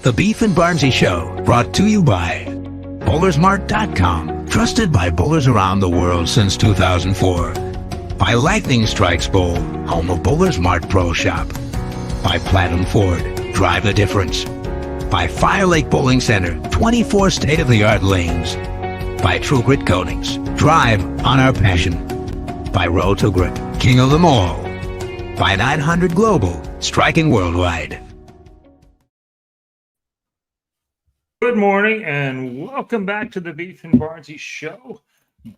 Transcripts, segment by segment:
The Beef and Barnzy Show, brought to you by Bowlersmart.com, trusted by bowlers around the world since 2004. By Lightning Strikes Bowl, home of Bowlers Mart Pro Shop. By Platinum Ford, drive the difference. By Fire Lake Bowling Center, 24 state-of-the-art lanes. By True Grit Coatings, drive on our passion. By Road to Grip, king of them all. By 900 Global, striking worldwide. Good morning and welcome back to the Beef and Barnzy Show.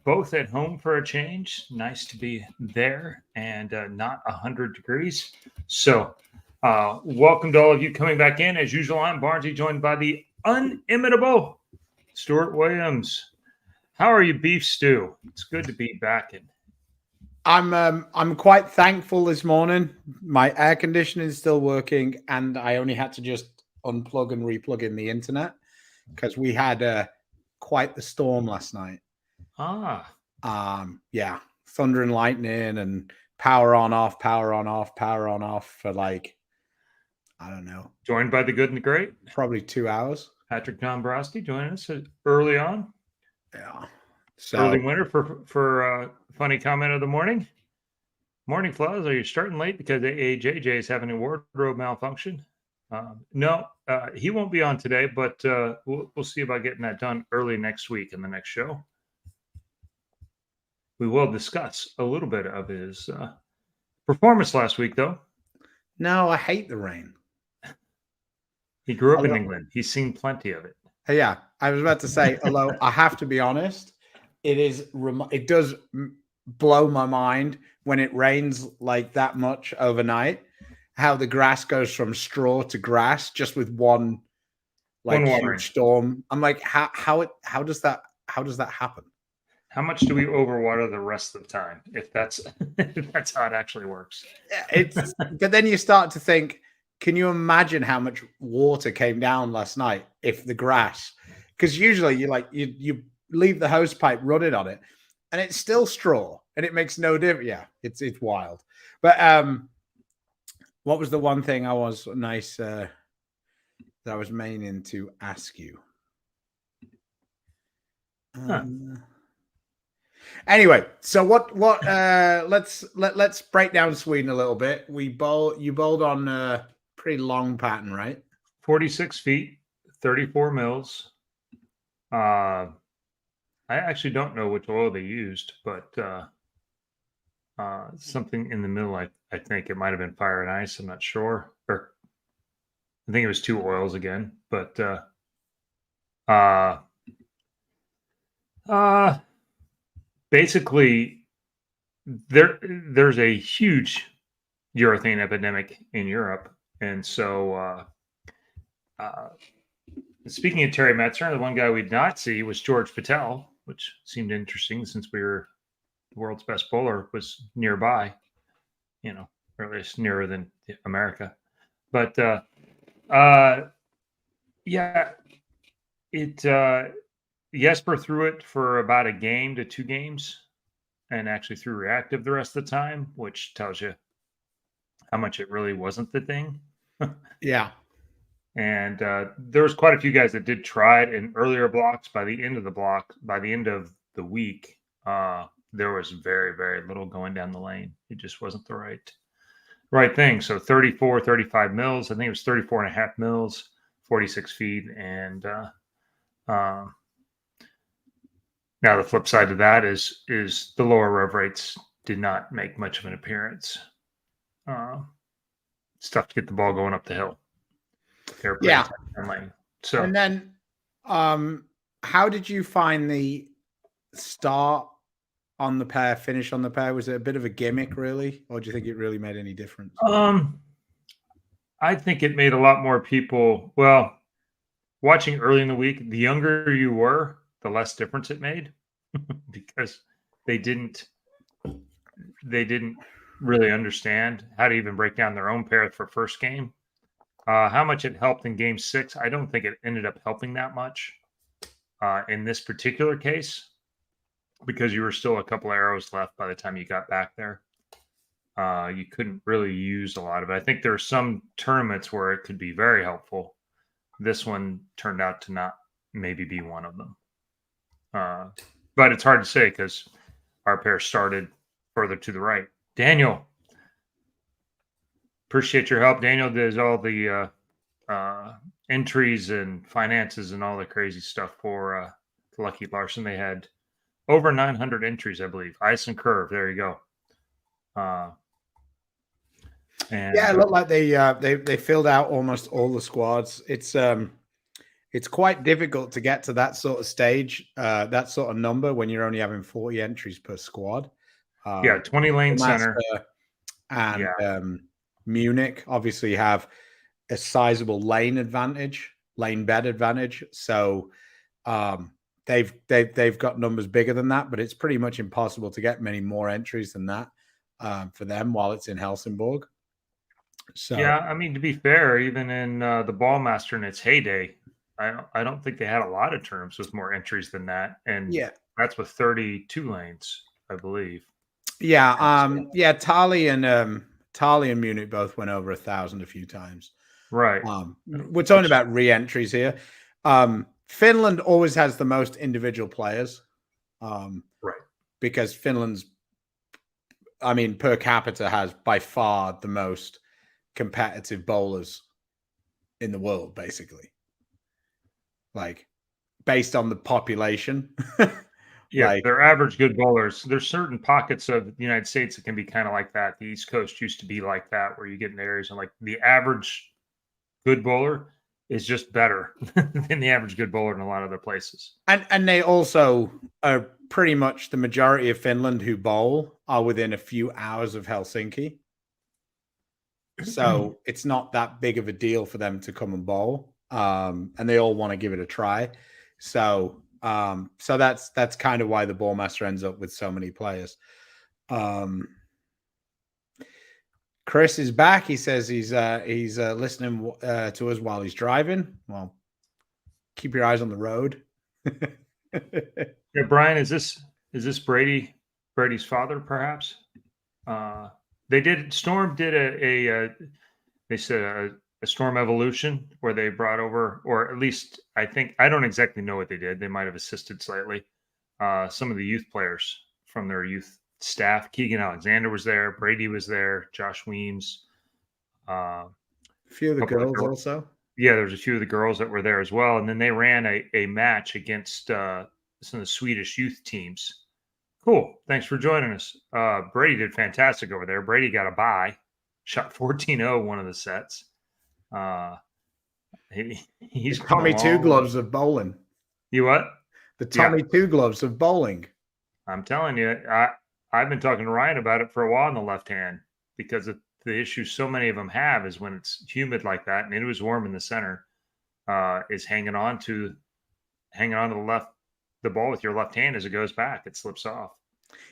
Both at home for a change. Nice to be there and not 100 degrees. So welcome to all of you coming back in. As usual, I'm Barnzy, joined by the unimitable Stuart Williams. How are you, Beef Stew? It's good to be back in. I'm quite thankful this morning. My air conditioning is still working, and I only had to just unplug and replug in the internet because we had quite the storm last night. Yeah, thunder and lightning and power on off for like, I don't know. Joined by the good and the great. Probably 2 hours. Patrick Dombrowski joining us early on. Yeah. So early winter for funny comment of the morning. Morning, Flaz. Are you starting late because AJJ is having a wardrobe malfunction? No, he won't be on today, but we'll see about getting that done early next week in the next show. We will discuss a little bit of his performance last week, though. No, I hate the rain. He grew up in England. He's seen plenty of it. Yeah, I was about to say, although I have to be honest, it does blow my mind when it rains like that much overnight, how the grass goes from straw to grass just with one huge storm. I'm like, how does that happen? How much do we overwater the rest of the time? If that's how it actually works. But then you start to think, can you imagine how much water came down last night if the grass? Because usually you leave the hose pipe running on it, and it's still straw, and it makes no difference. Yeah, it's wild. But what was the one thing I was that I was meaning to ask you? Anyway, so what let's break down Sweden a little bit. You bowled on a pretty long pattern, right? 46 feet, 34 mils. I actually don't know which oil they used, but something in the middle. I think it might have been fire and ice. I'm not sure. Or I think it was 2 oils again. But basically, there's a huge urethane epidemic in Europe, and so speaking of Terry Metzger, the one guy we'd not see was George Patel, which seemed interesting since the world's best bowler was nearby, or at least nearer than America. But Jesper threw it for about a game to 2 games and actually threw reactive the rest of the time, which tells you how much it really wasn't the thing. Yeah. And there was quite a few guys that did try it in earlier blocks. By the end of the week, there was very, very little going down the lane. It just wasn't the right thing. So 34, 35 mils. I think it was 34 and a half mils, 46 feet. And now the flip side of that is the lower rev rates did not make much of an appearance. It's tough to get the ball going up the hill. Yeah. So, and then how did you find the start on the pair, finish on the pair? Was it a bit of a gimmick, really? Or do you think it really made any difference? I think it made a lot more people, watching early in the week, the younger you were, the less difference it made because they didn't really understand how to even break down their own pair for first game. How much it helped in game 6, I don't think it ended up helping that much in this particular case because you were still a couple arrows left by the time you got back there. You couldn't really use a lot of it. I think there are some tournaments where it could be very helpful. this one turned out to not maybe be one of them. But it's hard to say because our pair started further to the right. Daniel, appreciate your help. Daniel does all the entries and finances and all the crazy stuff for Lucky Larson. They had over 900 entries, I believe. Ice and Curve. There you go. And yeah, it looked like they filled out almost all the squads. It's quite difficult to get to that sort of stage, that sort of number when you're only having 40 entries per squad. 20 lane center. And Munich obviously have a sizable lane bed advantage. So they've got numbers bigger than that, but it's pretty much impossible to get many more entries than that for them while it's in Helsingborg. So yeah, I mean, to be fair, even in the Ballmaster in its heyday, I don't think they had a lot of terms with more entries than that, and that's with 32 lanes, I believe. Yeah, Tali and Munich both went over 1,000 a few times. Right. We're talking about re-entries here. Finland always has the most individual players, right? Because Finland's, per capita has by far the most competitive bowlers in the world, basically. Like, based on the population. Yeah, they're average good bowlers. There's certain pockets of the United States that can be kind of like that. The East Coast used to be like that, where you get in areas and like the average good bowler is just better than the average good bowler in a lot of other places. And they also are pretty much the majority of Finland who bowl are within a few hours of Helsinki. So it's not that big of a deal for them to come and bowl. And they all want to give it a try. So that's kind of why the Ballmaster ends up with so many players. Chris is back. He says he's listening to us while he's driving. Well, keep your eyes on the road. Yeah, Brian, is this Brady's father, perhaps? Storm did a Storm Evolution where they brought over, or at least I don't exactly know what they did. They might have assisted slightly. Some of the youth players from their youth staff. Keegan Alexander was there. Brady was there. Josh Weems. A few of the girls also. Yeah, there's a few of the girls that were there as well. And then they ran a match against some of the Swedish youth teams. Cool. Thanks for joining us. Brady did fantastic over there. Brady got a bye. Shot 14-0 one of the sets. He's Tommy Two Gloves of bowling. You what? The Tommy Two Gloves of bowling. I'm telling you, I've been talking to Ryan about it for a while on the left hand, because the issue so many of them have is when it's humid like that and it was warm in the center, is hanging on to the ball with your left hand as it goes back. It slips off.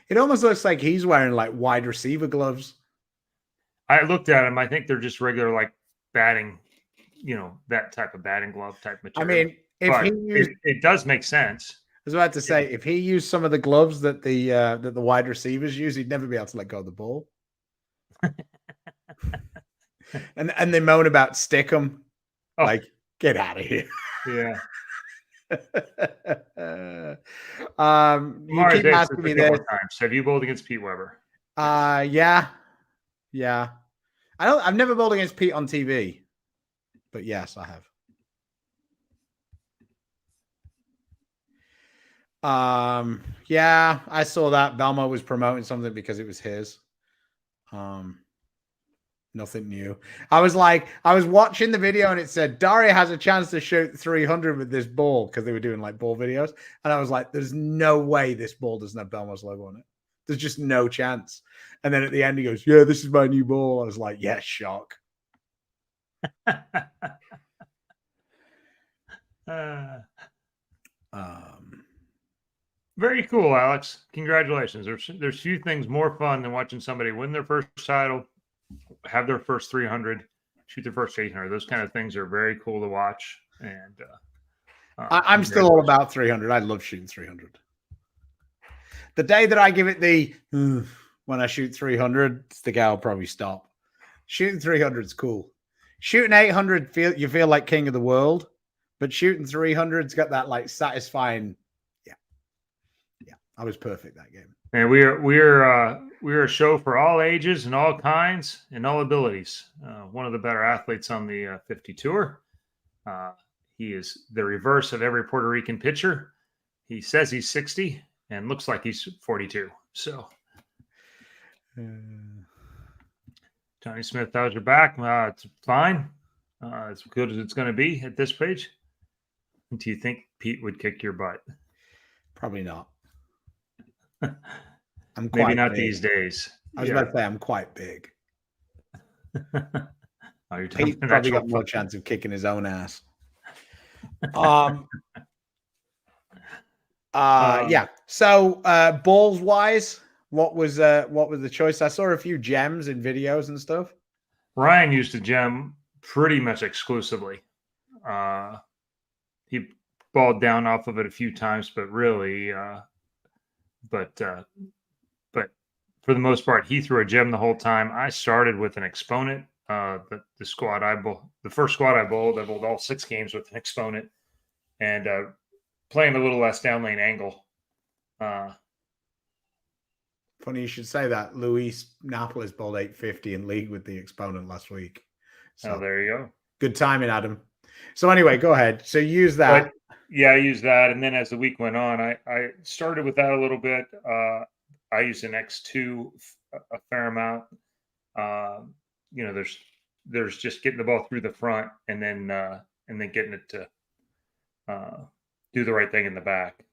It almost looks like he's wearing like wide receiver gloves. I looked at him. I think they're just regular like batting, that type of batting glove type material. It does make sense. I was about to say, if he used some of the gloves that the wide receivers use, he'd never be able to let go of the ball. and they moan about stick 'em. Oh. Like, get out of here. Yeah. You keep asking me this. Have you bowled against Pete Weber? Yeah. I've never bowled against Pete on TV, but yes, I have. Yeah, I saw that Belmo was promoting something because it was his. Nothing new. I was watching the video and it said Daria has a chance to shoot 300 with this ball, because they were doing like ball videos, and I was like, there's no way this ball doesn't have Belmo's logo on it. There's just no chance. And then at the end he goes, yeah, this is my new ball. I was like, yes, shock. Very cool, Alex. Congratulations. There's few things more fun than watching somebody win their first title, have their first 300, shoot their first 800. Those kind of things are very cool to watch. And I'm still all about 300. I love shooting 300. The day that I give it when I shoot 300, it's the guy will probably stop. Shooting 300 is cool. Shooting 800, you feel like king of the world. but shooting 300's got that like satisfying. Yeah, I was perfect that game. And we're a show for all ages and all kinds and all abilities. One of the better athletes on the 50 tour. He is the reverse of every Puerto Rican pitcher. He says he's 60 and looks like he's 42. So, Johnny Smith, how's your back? It's fine. As good as it's going to be at this page. Do you think Pete would kick your butt? Probably not. I'm quite maybe not big. these days. I was about to say I'm quite big. You're Pete's probably got more chance of kicking his own ass. Yeah. So balls wise, what was the choice? I saw a few gems in videos and stuff. Ryan used a gem pretty much exclusively. He balled down off of it a few times, but really, but for the most part, he threw a gem the whole time. I started with an exponent. The squad the first squad I bowled all 6 games with an exponent, and playing a little less down lane angle. Funny you should say that. Luis Napolis bowled 850 in league with the exponent last week. So there you go. Good timing, Adam. So anyway, go ahead. So use that. But, yeah, I used that, and then as the week went on, I started with that a little bit. I used an X2 a fair amount. There's just getting the ball through the front, and then getting it to do the right thing in the back.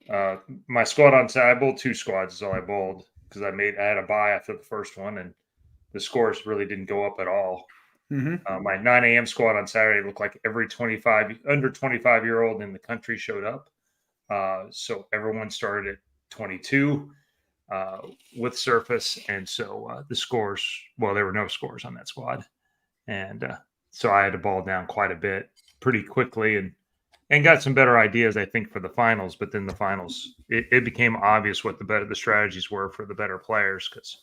My squad on Saturday, I bowled 2 squads is all I bowled because I had a bye after the first one, and the scores really didn't go up at all. Mm-hmm. My 9 a.m. squad on Saturday looked like every under 25-year-old in the country showed up. So everyone started at 22 with surface. And so the scores, well, there were no scores on that squad. And so I had to ball down quite a bit pretty quickly and got some better ideas, I think, for the finals. But then the finals, it became obvious what the strategies were for the better players, because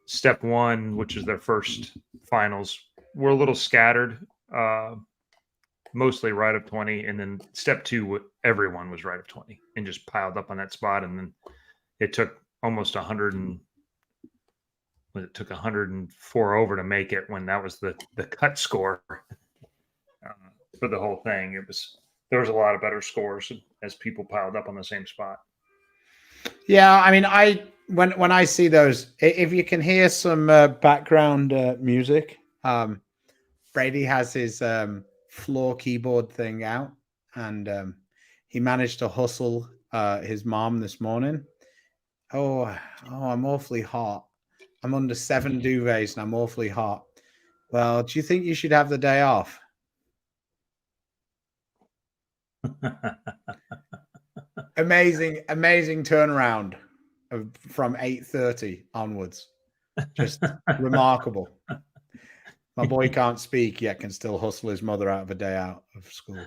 step 1, which is their first finals, were a little scattered, mostly right of 20. And then step 2, everyone was right of 20 and just piled up on that spot. And then it took almost 104 over to make it, when that was the cut score for the whole thing. There was a lot of better scores as people piled up on the same spot. Yeah, I mean, when I see those, if you can hear some background music, Brady has his floor keyboard thing out, and he managed to hustle his mom this morning. Oh, I'm awfully hot. I'm under 7 duvets and I'm awfully hot. Well, do you think you should have the day off? Amazing turnaround from 8:30 onwards. Just remarkable. My boy can't speak yet, can still hustle his mother out of a day out of school.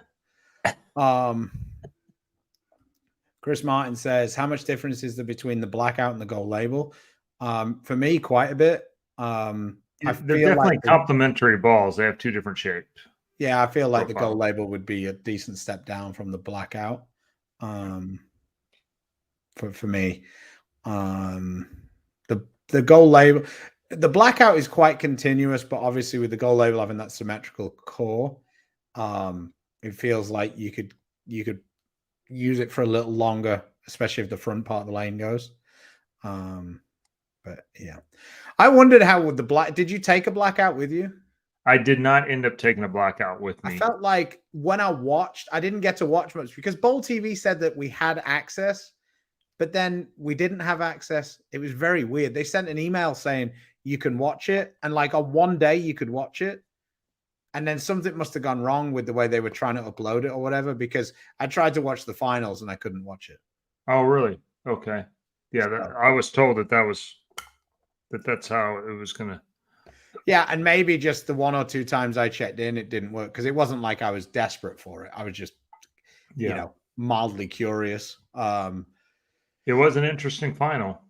Chris Martin says, how much difference is there between the blackout and the gold label? For me, quite a bit. They're definitely complementary balls. They have 2 different shapes. Yeah, I feel like the gold label would be a decent step down from the blackout. For me, the gold label, the blackout is quite continuous, but obviously with the gold label having that symmetrical core, it feels like you could use it for a little longer, especially if the front part of the lane goes. But yeah, I wondered how would did you take a blackout with you? I did not end up taking a blackout with me. I felt like when I watched, I didn't get to watch much because Bowl TV said that we had access, but then we didn't have access. It was very weird. They sent an email saying you can watch it, and like on one day you could watch it, and then something must have gone wrong with the way they were trying to upload it or whatever, because I tried to watch the finals and I couldn't watch it. Oh, really? Okay. Yeah, I was told that's how it was going to. Yeah, and maybe just the 1 or 2 times I checked in, it didn't work, because it wasn't like I was desperate for it. I was just, mildly curious. It was an interesting final.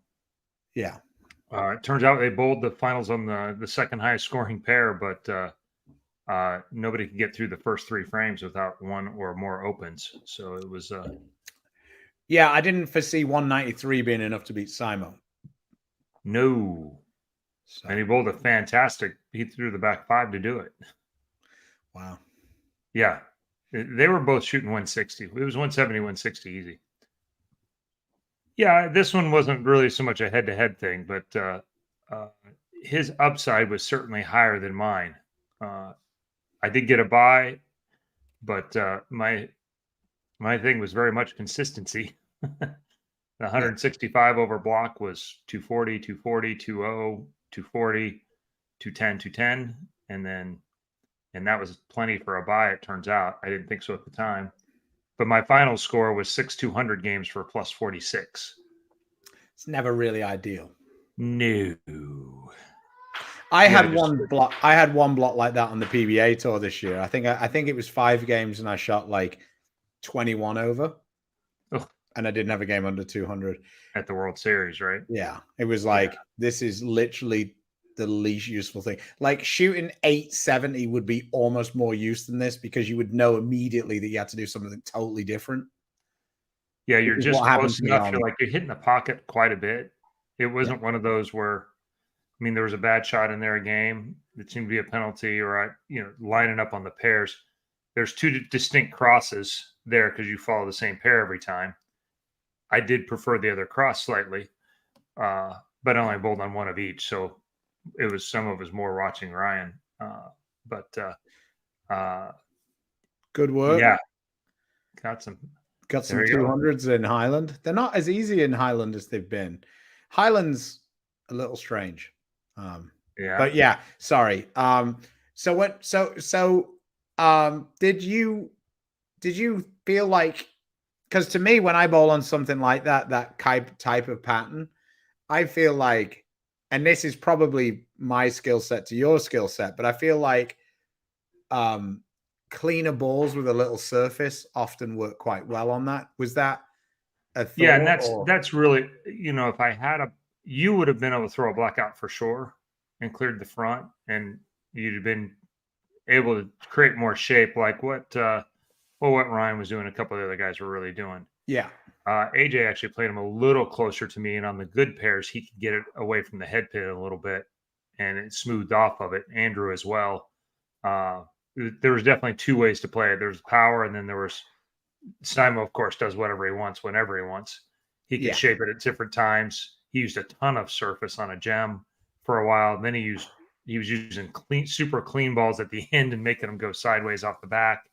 Yeah. It turns out they bowled the finals on the second highest scoring pair, but nobody could get through the first 3 frames without 1 or more opens. So it was Yeah, I didn't foresee 193 being enough to beat Simo. no. So, And he bowled a fantastic. He threw the back 5 to do it. wow. Yeah. They were both shooting 160. It was 170, 160 easy. Yeah, this one wasn't really so much a head-to-head thing, but his upside was certainly higher than mine. I did get a buy, but my thing was very much consistency. The 165 over block was 240, 240, 20, 240, 210, 210, and that was plenty for a buy. It turns out I didn't think so at the time, but my final score was 6 200 games for plus 46. It's never really ideal. No. I Yeah, had one block. I had one block like that on the PBA tour this year. I think it was 5 games and I shot like 21 over. Ugh. And I didn't have a game under 200 At the World Series, right? Yeah, it was like this is literally the least useful thing. Like shooting 870 would be almost more use than this because you would know immediately that you had to do something totally different. Yeah, you're just close enough. on- You're like you're hitting the pocket quite a bit. It wasn't one of those where, I mean, there was a bad shot in there a game that seemed to be a penalty, or lining up on the pairs. There's 2 distinct crosses there because you follow the same pair every time. I did prefer the other cross slightly, but I only bowled on 1 of each, so it was some of us more watching Ryan. Good work. Yeah, got some 200s in Highland. They're not as easy in Highland as they've been. Highland's a little strange. But yeah, sorry. Did you feel like, because to me, when I bowl on something like that type of pattern, I feel like, and this is probably my skill set to your skill set, but I feel like cleaner balls with a little surface often work quite well on that. Was that a thought? Yeah, and that's really, if I had you would have been able to throw a blackout for sure and cleared the front, and you'd have been able to create more shape like what Ryan was doing, a couple of the other guys were really doing. Yeah. AJ actually played him a little closer to me, and on the good pairs, he could get it away from the head pin a little bit, and it smoothed off of it. Andrew as well. There was definitely 2 ways to play it. There's power, and then there was Simo, of course, does whatever he wants whenever he wants. He can shape it at different times. He used a ton of surface on a gem for a while. Then he was using super clean balls at the end and making them go sideways off the back.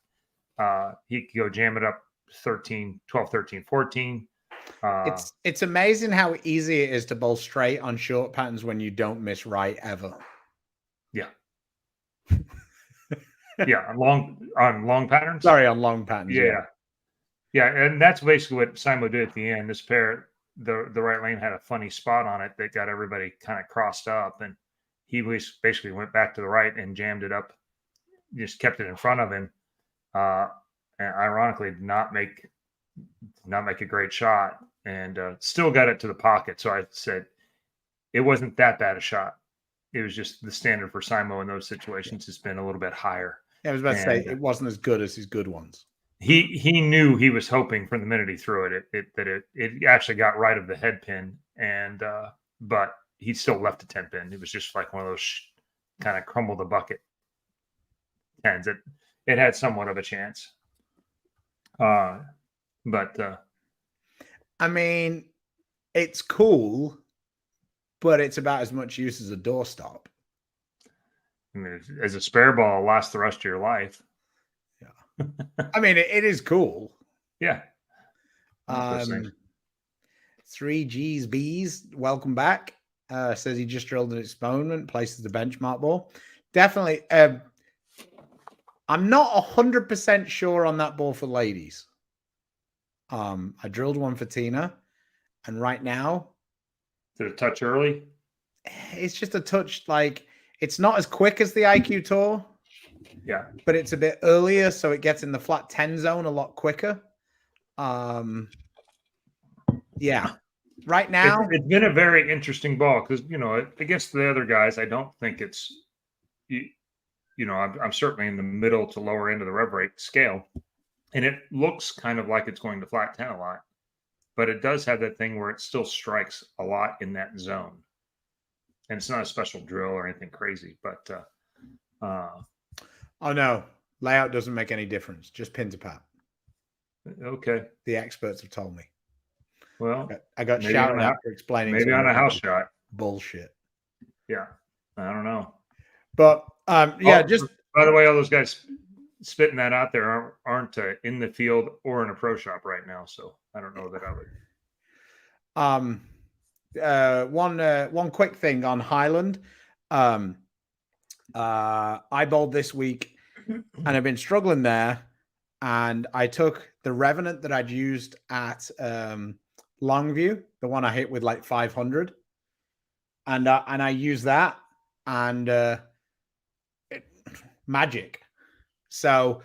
He could go jam it up 12, 13, 14. It's amazing how easy it is to bowl straight on short patterns when you don't miss right ever. Yeah. Yeah, on long patterns. Sorry, on long patterns. Yeah, and that's basically what Simo did at the end. This pair, the right lane had a funny spot on it that got everybody kind of crossed up, and he basically went back to the right and jammed it up, just kept it in front of him, and ironically did not make a great shot, and still got it to the pocket. So I said it wasn't that bad a shot. It was just the standard for Simo in those situations has been a little bit higher. Yeah, I was about to say it wasn't as good as his good ones. He knew he was hoping from the minute he threw it it actually got right of the head pin, and but he still left a 10 pin. It was just like one of those kind of crumble the bucket 10s. It had somewhat of a chance. But I mean, it's cool, but it's about as much use as a doorstop. I mean, as a spare ball, it'll last the rest of your life. Yeah. I mean, it is cool. Yeah. 3G's B's, welcome back. Says he just drilled an experiment, places the benchmark ball. Definitely. I'm not 100% sure on that ball for ladies. I drilled one for Tina, and right now, did it touch early? It's just a touch, like it's not as quick as the IQ Tour. Yeah, but it's a bit earlier, so it gets in the flat 10 zone a lot quicker. Yeah. Right now, it's been a very interesting ball because against the other guys, I don't think it's I'm certainly in the middle to lower end of the rev rate scale, and it looks kind of like it's going to flat 10 a lot, but it does have that thing where it still strikes a lot in that zone. And it's not a special drill or anything crazy, but oh no, layout doesn't make any difference. Just pin to pat. Okay. The experts have told me. Well, I got shouted at for explaining. Maybe on a house shot. Bullshit. Yeah, I don't know. But just by the way, all those guys spitting that out there aren't in the field or in a pro shop right now, so I don't know that I would. One quick thing on Highland. I bowled this week, and I've been struggling there. And I took the Revenant that I'd used at Longview, the one I hit with like 500, and I used that, and magic. So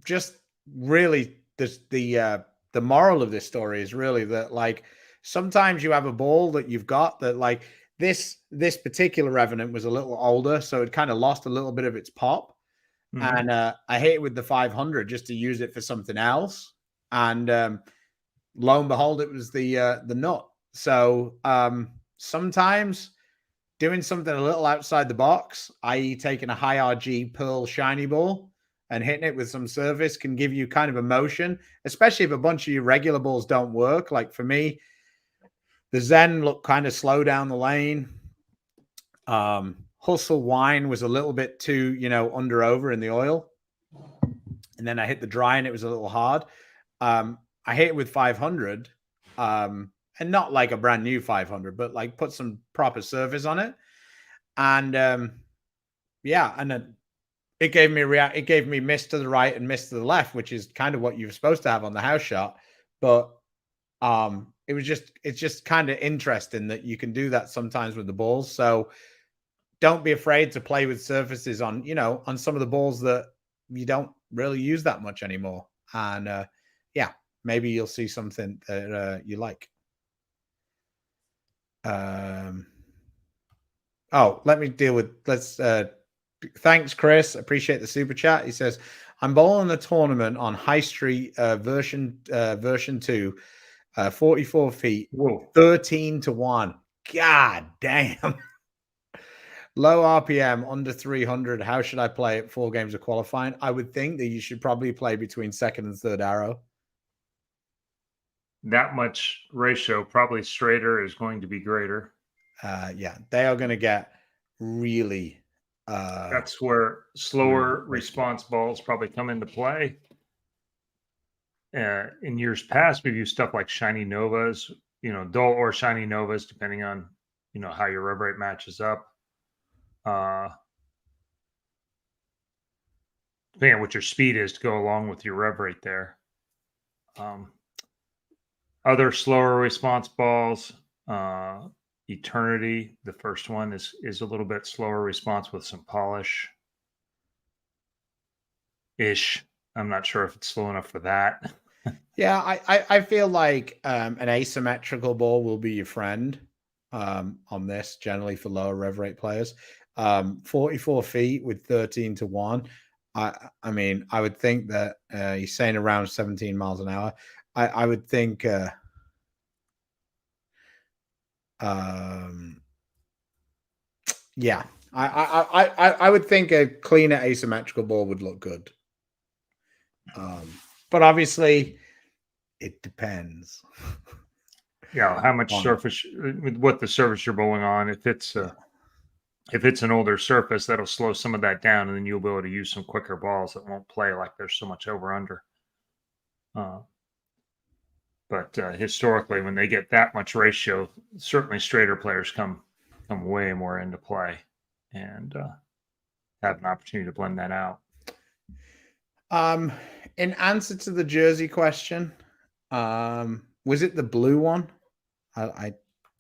just really the moral of this story is really that, like, sometimes you have a ball that you've got that, like, this particular Revenant was a little older, so it kind of lost a little bit of its pop. And I hit it with the 500 just to use it for something else, and lo and behold, it was the nut. So sometimes doing something a little outside the box, i.e., taking a high RG pearl shiny ball and hitting it with some surface, can give you kind of emotion, especially if a bunch of your regular balls don't work. Like for me, the Zen looked kind of slow down the lane. Hustle Wine was a little bit too, under over in the oil. And then I hit the dry and it was a little hard. I hit it with 500, and not like a brand new 500, but like put some proper surface on it. And and then it gave me miss to the right and miss to the left, which is kind of what you're supposed to have on the house shot. But it's just kind of interesting that you can do that sometimes with the balls. So don't be afraid to play with surfaces on some of the balls that you don't really use that much anymore. And maybe you'll see something that you like. Thanks, Chris. Appreciate the super chat. He says, I'm bowling a tournament on High Street version 2, 44 feet, 13-1. God damn. Low RPM, under 300. How should I play it? 4 games of qualifying. I would think that you should probably play between second and third arrow. That much ratio, probably straighter is going to be greater. They are going to get really. That's where slower response balls probably come into play. In years past, we've used stuff like Shiny Novas, dull or Shiny Novas, depending on how your rev rate matches up. Depending on what your speed is to go along with your rev rate there. Other slower response balls, Eternity, the first one is a little bit slower response with some polish ish. I'm not sure if it's slow enough for that. Yeah, I feel like an asymmetrical ball will be your friend on this, generally for lower rev rate players. 44 feet with 13-1. I mean, I would think that he's saying around 17 miles an hour. I would think I would think a cleaner asymmetrical ball would look good. But obviously it depends. Yeah, how much surface, what the surface you're bowling on. If it's an older surface, that'll slow some of that down, and then you'll be able to use some quicker balls that won't play like there's so much over under. But historically, when they get that much ratio, certainly straighter players come way more into play and have an opportunity to blend that out. In answer to the jersey question, was it the blue one? I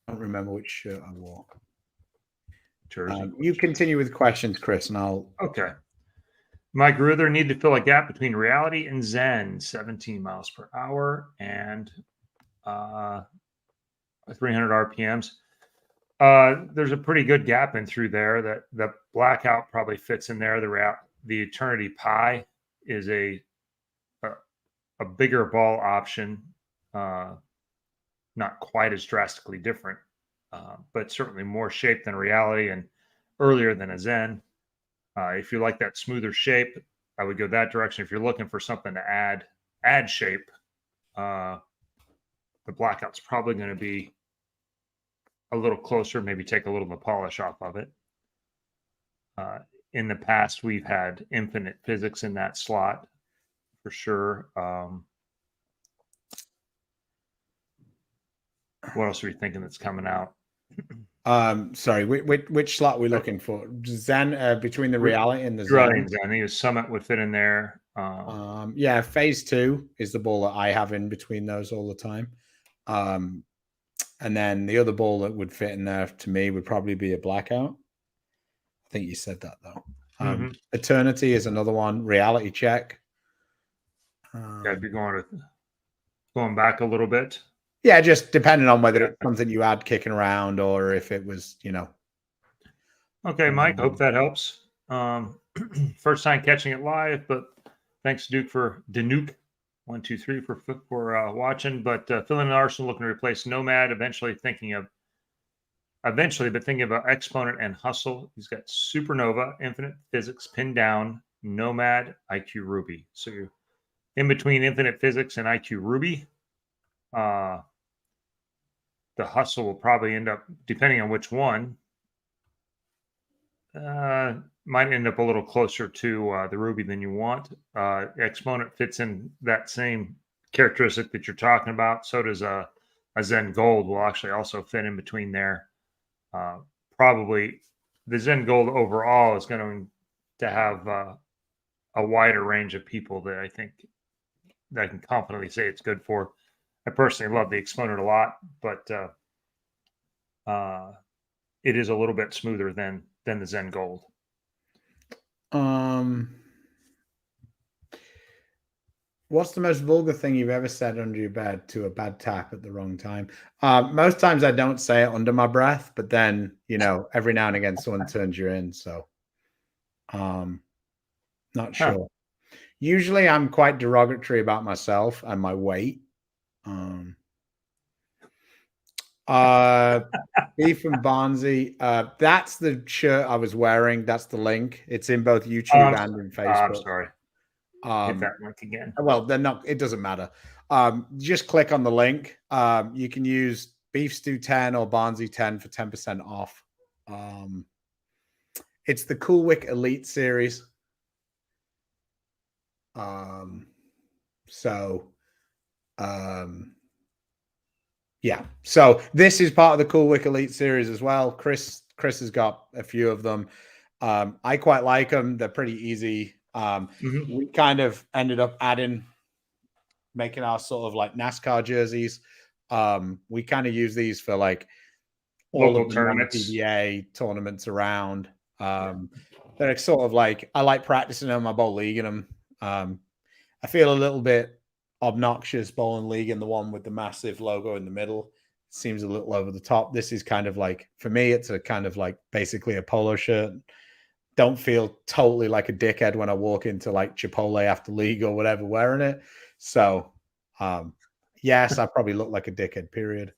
don't remember which shirt I wore. Jersey. You continue with questions, Chris, and I'll. Okay. Mike Ruther need to fill a gap between reality and Zen, 17 miles per hour and 300 RPMs. There's a pretty good gap in through there. That the blackout probably fits in there. The Eternity Pie is a bigger ball option, not quite as drastically different, but certainly more shape than reality and earlier than a Zen. If you like that smoother shape, I would go that direction. If you're looking for something to add shape, the blackout's probably going to be a little closer, maybe take a little of the polish off of it. In the past, we've had infinite physics in that slot for sure. What else are we thinking that's coming out? Sorry, which slot are we looking for? Zen between the reality and the Zen. I think the Summit would fit in there. Yeah, phase 2 is the ball that I have in between those all the time. And then the other ball that would fit in there to me would probably be a blackout. I think you said that though. Eternity is another one. Reality check. Yeah, if you're going back a little bit. Yeah, just depending on whether it's something you had kicking around or if it was, Okay, Mike, hope that helps. First time catching it live, but thanks Duke for Danuke 123 for watching. But filling in Arsenal looking to replace Nomad, but thinking of Exponent and Hustle. He's got Supernova, Infinite Physics, Pin Down, Nomad, IQ Ruby. So you're in between Infinite Physics and IQ Ruby. The Hustle will probably end up, depending on which one, might end up a little closer to the Ruby than you want. Exponent fits in that same characteristic that you're talking about. So does a Zen Gold will actually also fit in between there. Probably the Zen Gold overall is going to have a wider range of people that I think that I can confidently say it's good for. I personally love the Exponent a lot, but it is a little bit smoother than the Zen Gold. What's the most vulgar thing you've ever said under your bed to a bad tap at the wrong time? Most times I don't say it under my breath, but then, every now and again someone turns you in. So, not sure. Usually I'm quite derogatory about myself and my weight. Beef and Barnzy. That's the shirt I was wearing. That's the link. It's in both YouTube and in Facebook. I'm sorry. Hit that link again. Well, they're not. It doesn't matter. Just click on the link. You can use Beef Stew 10 or Barnzy 10 for 10% off. It's the Cool Wick Elite series. Yeah. So this is part of the Cool Wick Elite series as well. Chris has got a few of them. I quite like them. They're pretty easy. We kind of ended up making our sort of like NASCAR jerseys. We kind of use these for like all local of the tournaments, PBA tournaments around. They're sort of like, I like practicing them. I bowl league in them. I feel a little bit obnoxious bowling league in the one with the massive logo in the middle. Seems a little over the top. This is kind of like, for me, it's a kind of like basically a polo shirt. Don't feel totally like a dickhead when I walk into like Chipotle after league or whatever wearing it. So, yes, I probably look like a dickhead, period.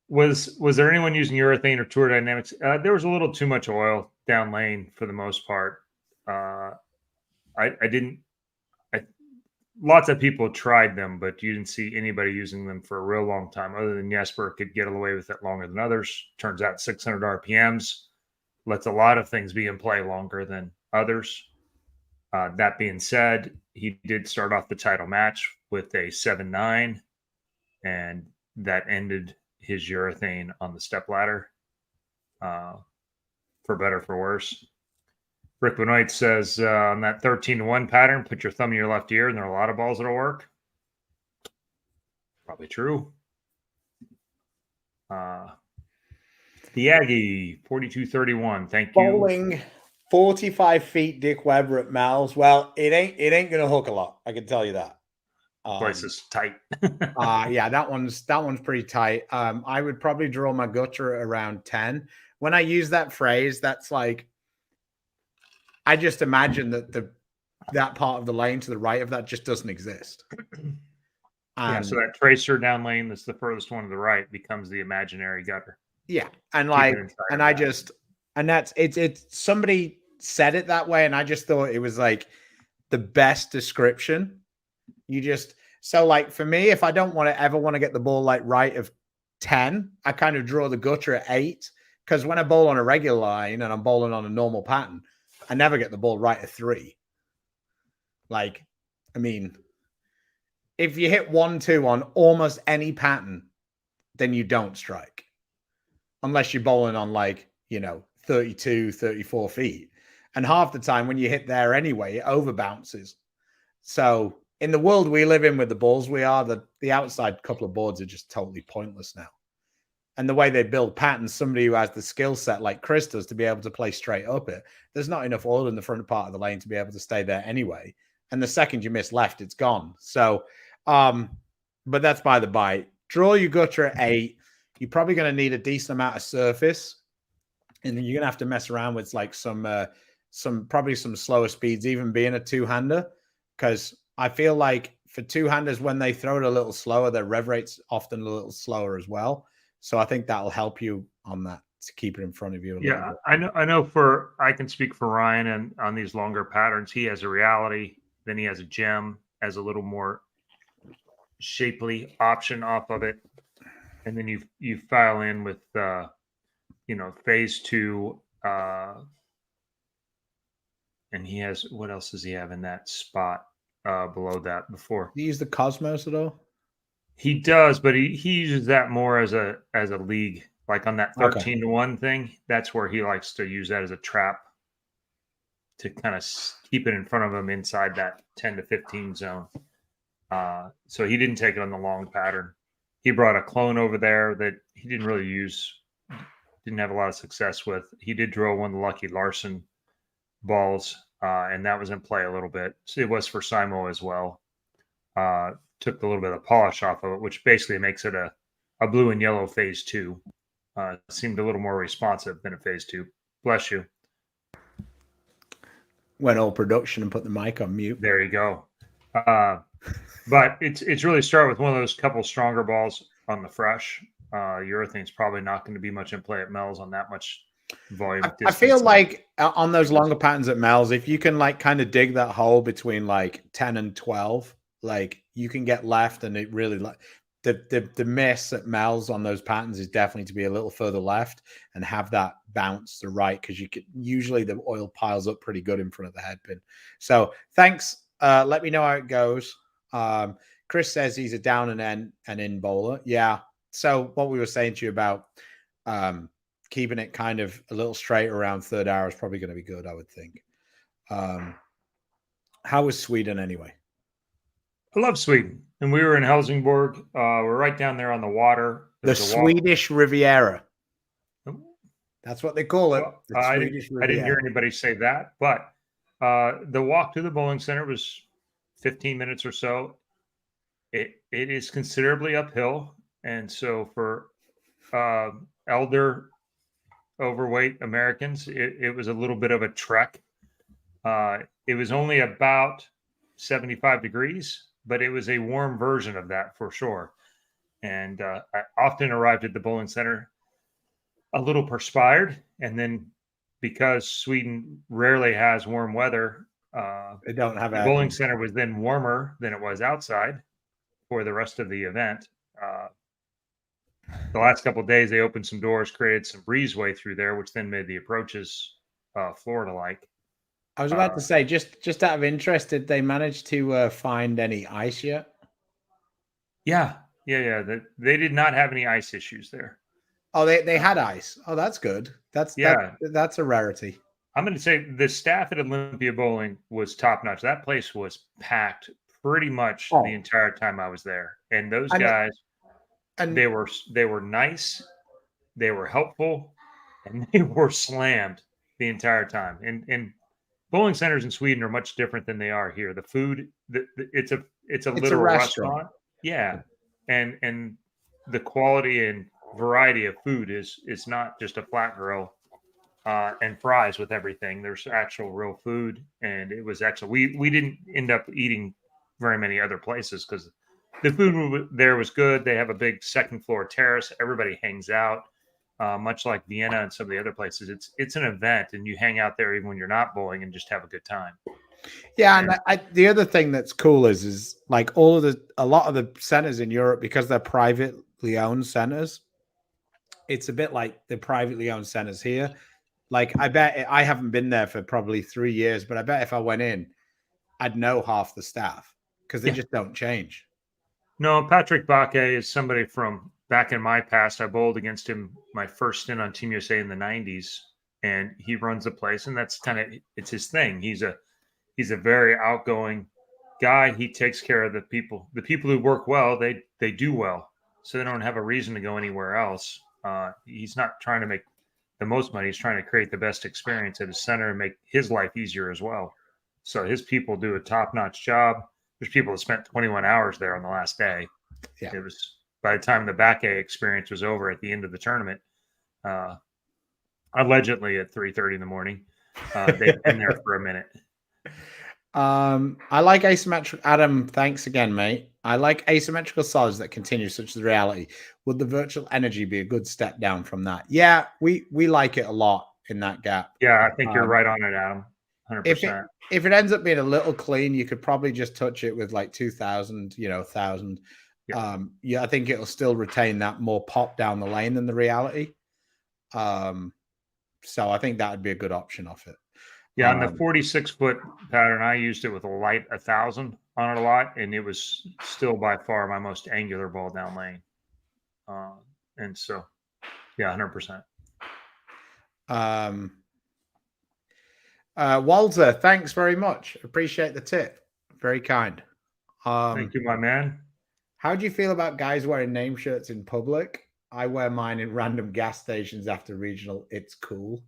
Was there anyone using urethane or Tour Dynamics? There was a little too much oil down lane for the most part. Lots of people tried them, but you didn't see anybody using them for a real long time other than Jesper could get away with it longer than others. Turns out 600 RPMs lets a lot of things be in play longer than others. That being said, he did start off the title match with a 7-9, and that ended his urethane on the step ladder, for better, for worse. Rick Benoit says on that 13-1 pattern, put your thumb in your left ear, and there are a lot of balls that'll work. Probably true. The Aggie 4231. Thank you. Bowling 45 feet, Dick Weber at Mal's. Well, it ain't gonna hook a lot. I can tell you that. Place is tight. Yeah, that one's pretty tight. I would probably draw my gutter at around 10. When I use that phrase, that's like I just imagine that that part of the lane to the right of that just doesn't exist. Yeah, so that tracer down lane that's the furthest one to the right becomes the imaginary gutter. Yeah, and like, and I just, and that's it's somebody said it that way, and I just thought it was like the best description. You just so like for me, if I don't ever want to get the ball like right of 10, I kind of draw the gutter at 8 because when I bowl on a regular line and I'm bowling on a normal pattern, I never get the ball right at 3. Like, I mean, if you hit 1-2 on almost any pattern, then you don't strike. Unless you're bowling on like, 32, 34 feet. And half the time when you hit there anyway, it over bounces. So in the world we live in with the balls we are, the outside couple of boards are just totally pointless now. And the way they build patterns, somebody who has the skill set like Chris does to be able to play straight up it, there's not enough oil in the front part of the lane to be able to stay there anyway. And the second you miss left, it's gone. So, but that's by the by. Draw your gutter at 8. You're probably going to need a decent amount of surface. And then you're going to have to mess around with like some slower speeds, even being a two-hander. Because I feel like for two-handers, when they throw it a little slower, their rev rate's often a little slower as well. So I think that'll help you on that to keep it in front of you. Yeah, I know I can speak for Ryan, and on these longer patterns, he has a reality, then he has a gem as a little more shapely option off of it. And then you file in with, phase 2, and he has, what else does he have in that spot below that before? Do you use the Cosmos at all? He does, but he uses that more as a league, like on that 13-1 thing. That's where he likes to use that as a trap to kind of keep it in front of him inside that 10 to 15 zone. So he didn't take it on the long pattern. He brought a clone over there that he didn't really use, didn't have a lot of success with. He did draw one of the Lucky Larson balls, and that was in play a little bit. So it was for Simo as well. Took a little bit of polish off of it, which basically makes it a blue and yellow phase 2. Seemed a little more responsive than a phase 2. Bless you. Went all production and put the mic on mute. There you go. But it's really start with one of those couple stronger balls on the fresh. Urethane's probably not going to be much in play at Mel's on that much volume. I feel like on those longer patterns at Mel's, if you can like kind of dig that hole between like 10 and 12, like you can get left, and it really like the miss at Mel's on those patterns is definitely to be a little further left and have that bounce to right, because you could usually the oil piles up pretty good in front of the head pin. So thanks. Let me know how it goes. Chris says he's a down and in bowler. Yeah. So what we were saying to you about keeping it kind of a little straight around third hour is probably going to be good, I would think. How was Sweden anyway? I love Sweden. And we were in Helsingborg. We're right down there on the water. The Swedish Riviera. Oh. That's what they call it. Well, I didn't hear anybody say that, but the walk to the bowling center was 15 minutes or so. It is considerably uphill. And so for elder overweight Americans, it was a little bit of a trek. It was only about 75 degrees, but it was a warm version of that for sure. And I often arrived at the bowling center a little perspired. And then because Sweden rarely has warm weather, they don't have the bowling center was then warmer than it was outside for the rest of the event. The last couple of days, they opened some doors, created some breezeway through there, which then made the approaches Florida-like. I was about to say, just out of interest, did they manage to find any ice yet? Yeah. They did not have any ice issues there. Oh, they had ice. Oh, that's good. That's a rarity. I'm going to say the staff at Olympia Bowling was top notch. That place was packed pretty much the entire time I was there, and those guys. And they were nice, they were helpful, and they were slammed the entire time. And bowling centers in Sweden are much different than they are here. The food, it's it's a It's a literal restaurant. restaurant. Yeah, and the quality and variety of food is not just a flat grill and fries with everything. There's actual real food, and it was excellent. We didn't end up eating very many other places because the food there was good. They have a big second floor terrace. Everybody hangs out, much like Vienna and some of the other places. It's an event, and you hang out there even when you're not bowling and just have a good time. Yeah, and the other thing that's cool is like a lot of the centers in Europe, because they're privately owned centers. It's a bit like the privately owned centers here. Like, I bet I haven't been there for probably 3 years, but I bet if I went in, I'd know half the staff because they Yeah. just don't change. No, Patrick Baque is somebody from back in my past. I bowled against him my first stint on Team USA in the '90s, and he runs the place, and that's kind of it's his thing. He's a very outgoing guy. He takes care of the people. The people who work well, they do well, so they don't have a reason to go anywhere else. He's not trying to make the most money. He's trying to create the best experience at his center and make his life easier as well. So his people do a top-notch job. There's people that spent 21 hours there on the last day. Yeah. It was by the time the back A experience was over at the end of the tournament, allegedly at 3:30 in the morning. They've been there for a minute. I like asymmetrical. Adam, thanks again, mate. I like asymmetrical solids that continue, such as reality. Would the virtual energy be a good step down from that? Yeah, we like it a lot in that gap. Yeah, I think you're right on it, Adam. 100%. If it ends up being a little clean, you could probably just touch it with like 2,000, 1,000. Yeah, I think it'll still retain that more pop down the lane than the reality. So I think that would be a good option off it. Yeah, on the 46-foot pattern, I used it with a light 1,000 on it a lot, and it was still by far my most angular ball down lane. And so, yeah, 100%. Walter, thanks very much. Appreciate the tip. Very kind. Thank you, my man. How do you feel about guys wearing name shirts in public? I wear mine in random gas stations after regional. It's cool.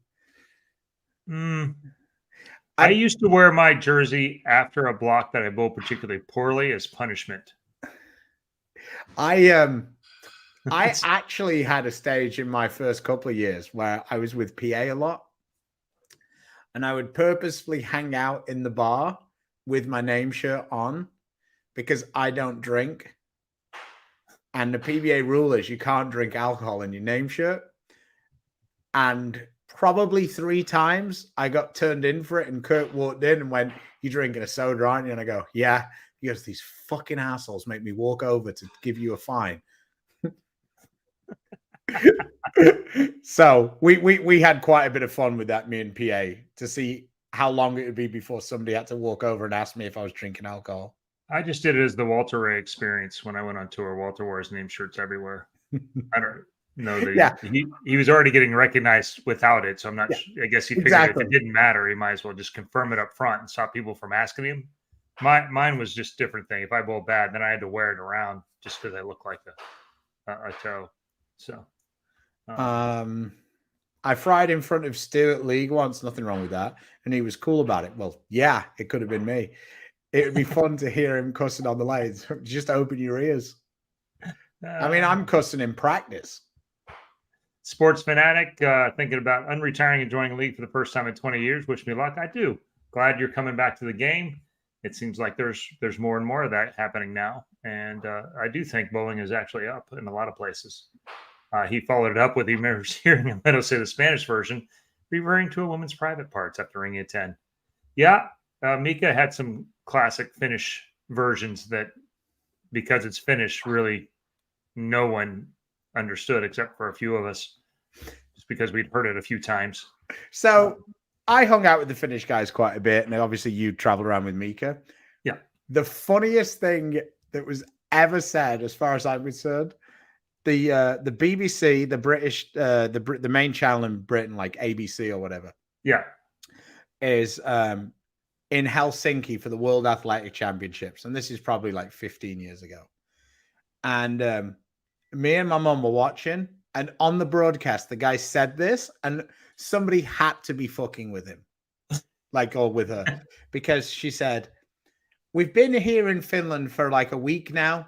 I used to wear my jersey after a block that I bowled particularly poorly as punishment. I actually had a stage in my first couple of years where I was with PA a lot, and I would purposefully hang out in the bar with my name shirt on because I don't drink. And the PBA rule is you can't drink alcohol in your name shirt. And probably 3 times I got turned in for it, and Kurt walked in and went, "You drinking a soda, aren't you?" And I go, "Yeah." He goes, "These fucking assholes make me walk over to give you a fine." So we had quite a bit of fun with that, me and PA, to see how long it would be before somebody had to walk over and ask me if I was drinking alcohol. I just did it as the Walter Ray experience when I went on tour. Walter wore his name shirts everywhere. I don't know that he was already getting recognized without it. So I'm not, I guess he figured if it didn't matter, he might as well just confirm it up front and stop people from asking him. Mine was just a different thing. If I bowled bad, then I had to wear it around just because I look like a toe. So, I fried in front of Stu at League once. Nothing wrong with that. And he was cool about it. Well, yeah, it could have been me. It would be fun to hear him cussing on the lanes. Just open your ears. I mean, I'm cussing in practice. Sports fanatic, thinking about unretiring and joining a league for the first time in 20 years. Wish me luck. I do. Glad you're coming back to the game. It seems like there's more and more of that happening now. And I do think bowling is actually up in a lot of places. He followed it up with, he remembers hearing a Meadow say the Spanish version, referring to a woman's private parts after ringing a 10. Yeah, Mika had some classic Finnish versions that, because it's Finnish, really no one understood except for a few of us, just because we'd heard it a few times. So I hung out with the Finnish guys quite a bit, and obviously you traveled around with Mika. Yeah. The funniest thing that was ever said, as far as I'm concerned, the BBC, the British, the main channel in Britain, like ABC or whatever, is in Helsinki for the World Athletic Championships, and this is probably like 15 years ago. And me and my mum were watching, and on the broadcast, the guy said this, and somebody had to be fucking with him, like, or with her, because she said, we've been here in Finland for like a week now,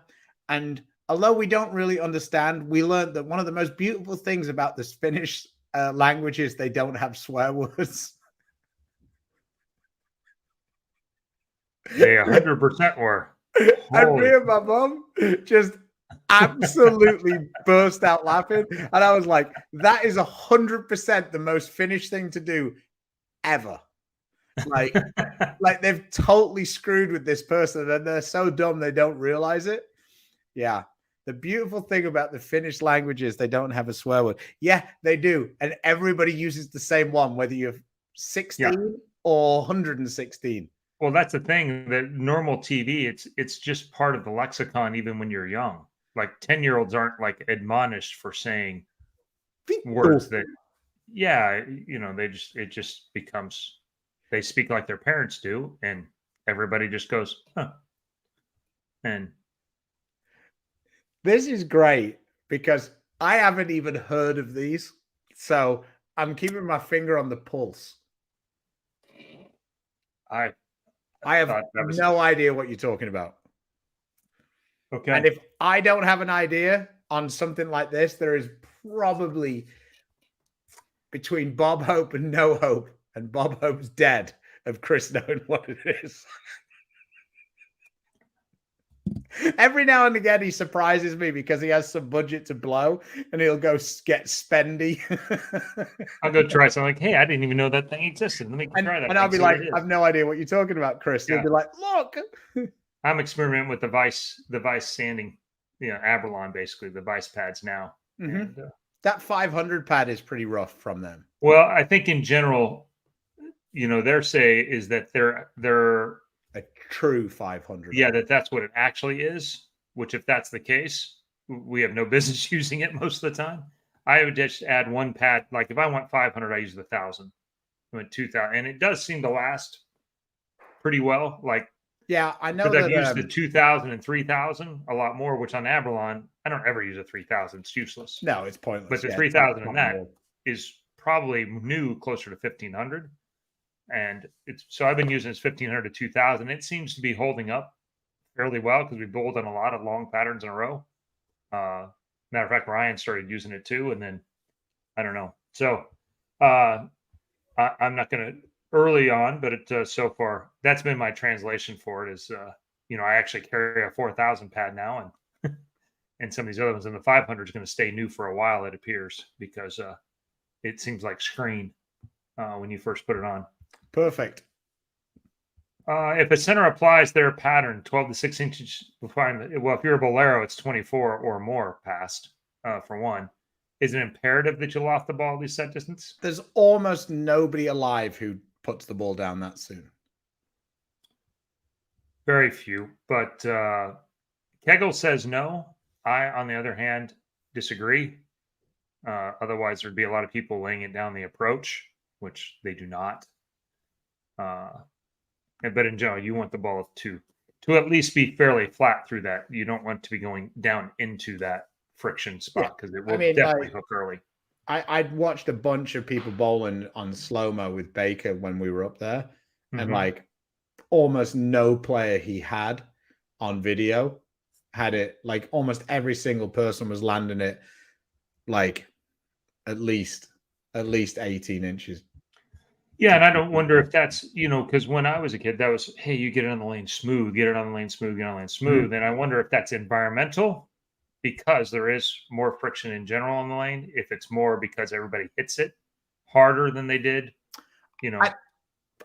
and although we don't really understand, we learned that one of the most beautiful things about the Finnish language is they don't have swear words. They 100% were. And me and my mom just absolutely burst out laughing. And I was like, that is 100% the most Finnish thing to do ever. Like they've totally screwed with this person and they're so dumb they don't realize it. Yeah. The beautiful thing about the Finnish language is they don't have a swear word. Yeah, they do. And everybody uses the same one, whether you're 16 or 116. Well, that's the thing. That normal TV, it's just part of the lexicon, even when you're young. Like 10-year-olds aren't like admonished for saying words that, it just becomes, they speak like their parents do, and everybody just goes, huh. And this is great because I haven't even heard of these. So I'm keeping my finger on the pulse. I have no idea what you're talking about. Okay. And if I don't have an idea on something like this, there is probably between Bob Hope and No Hope, and Bob Hope's dead, of Chris knowing what it is. Every now and again, he surprises me because he has some budget to blow and he'll go get spendy. I'll go try something like, hey, I didn't even know that thing existed. Let me try that. And I'll be like, I have no idea what you're talking about, Chris. Yeah. He'll be like, look. I'm experimenting with the Vice sanding, Abralon, basically, the Vice pads now. Mm-hmm. And, that 500 pad is pretty rough from them. Well, I think in general, their say is that they're a true 500. Yeah, that's what it actually is, which if that's the case, we have no business using it most of the time. I would just add one pad. Like if I want 500, I use the 1,000. I went 2,000. And it does seem to last pretty well. Like, yeah, I know that I've used the 2,000 and 3,000 a lot more, which on Abralon, I don't ever use a 3,000. It's useless. No, it's pointless. But the 3,000 in that is probably new, closer to 1,500. And so I've been using this 1,500 to 2,000. It seems to be holding up fairly well because we bowled on a lot of long patterns in a row. Matter of fact, Ryan started using it too, and then I don't know. So I'm not going to early on, but it so far that's been my translation for it. Is I actually carry a 4,000 pad now, and some of these other ones, and the 500 is going to stay new for a while. It appears because it seems like screen when you first put it on. Perfect. If a center applies their pattern, 12 to 6 inches, well, if you're a bolero, it's 24 or more past, for one. Is it imperative that you loft the ball at least that distance? There's almost nobody alive who puts the ball down that soon. Very few. But Kegel says no. I, on the other hand, disagree. Otherwise, there'd be a lot of people laying it down the approach, which they do not. But in general, you want the ball to at least be fairly flat through that. You don't want to be going down into that friction spot because it will definitely hook early. I'd watched a bunch of people bowling on slow-mo with Baker when we were up there, and like almost no player he had on video had it. Like almost every single person was landing it like at least 18 inches. Yeah, and I don't wonder if that's, because when I was a kid, that was, hey, you get it on the lane smooth, get it on the lane smooth, get it on the lane smooth. And I wonder if that's environmental because there is more friction in general on the lane. If it's more because everybody hits it harder than they did,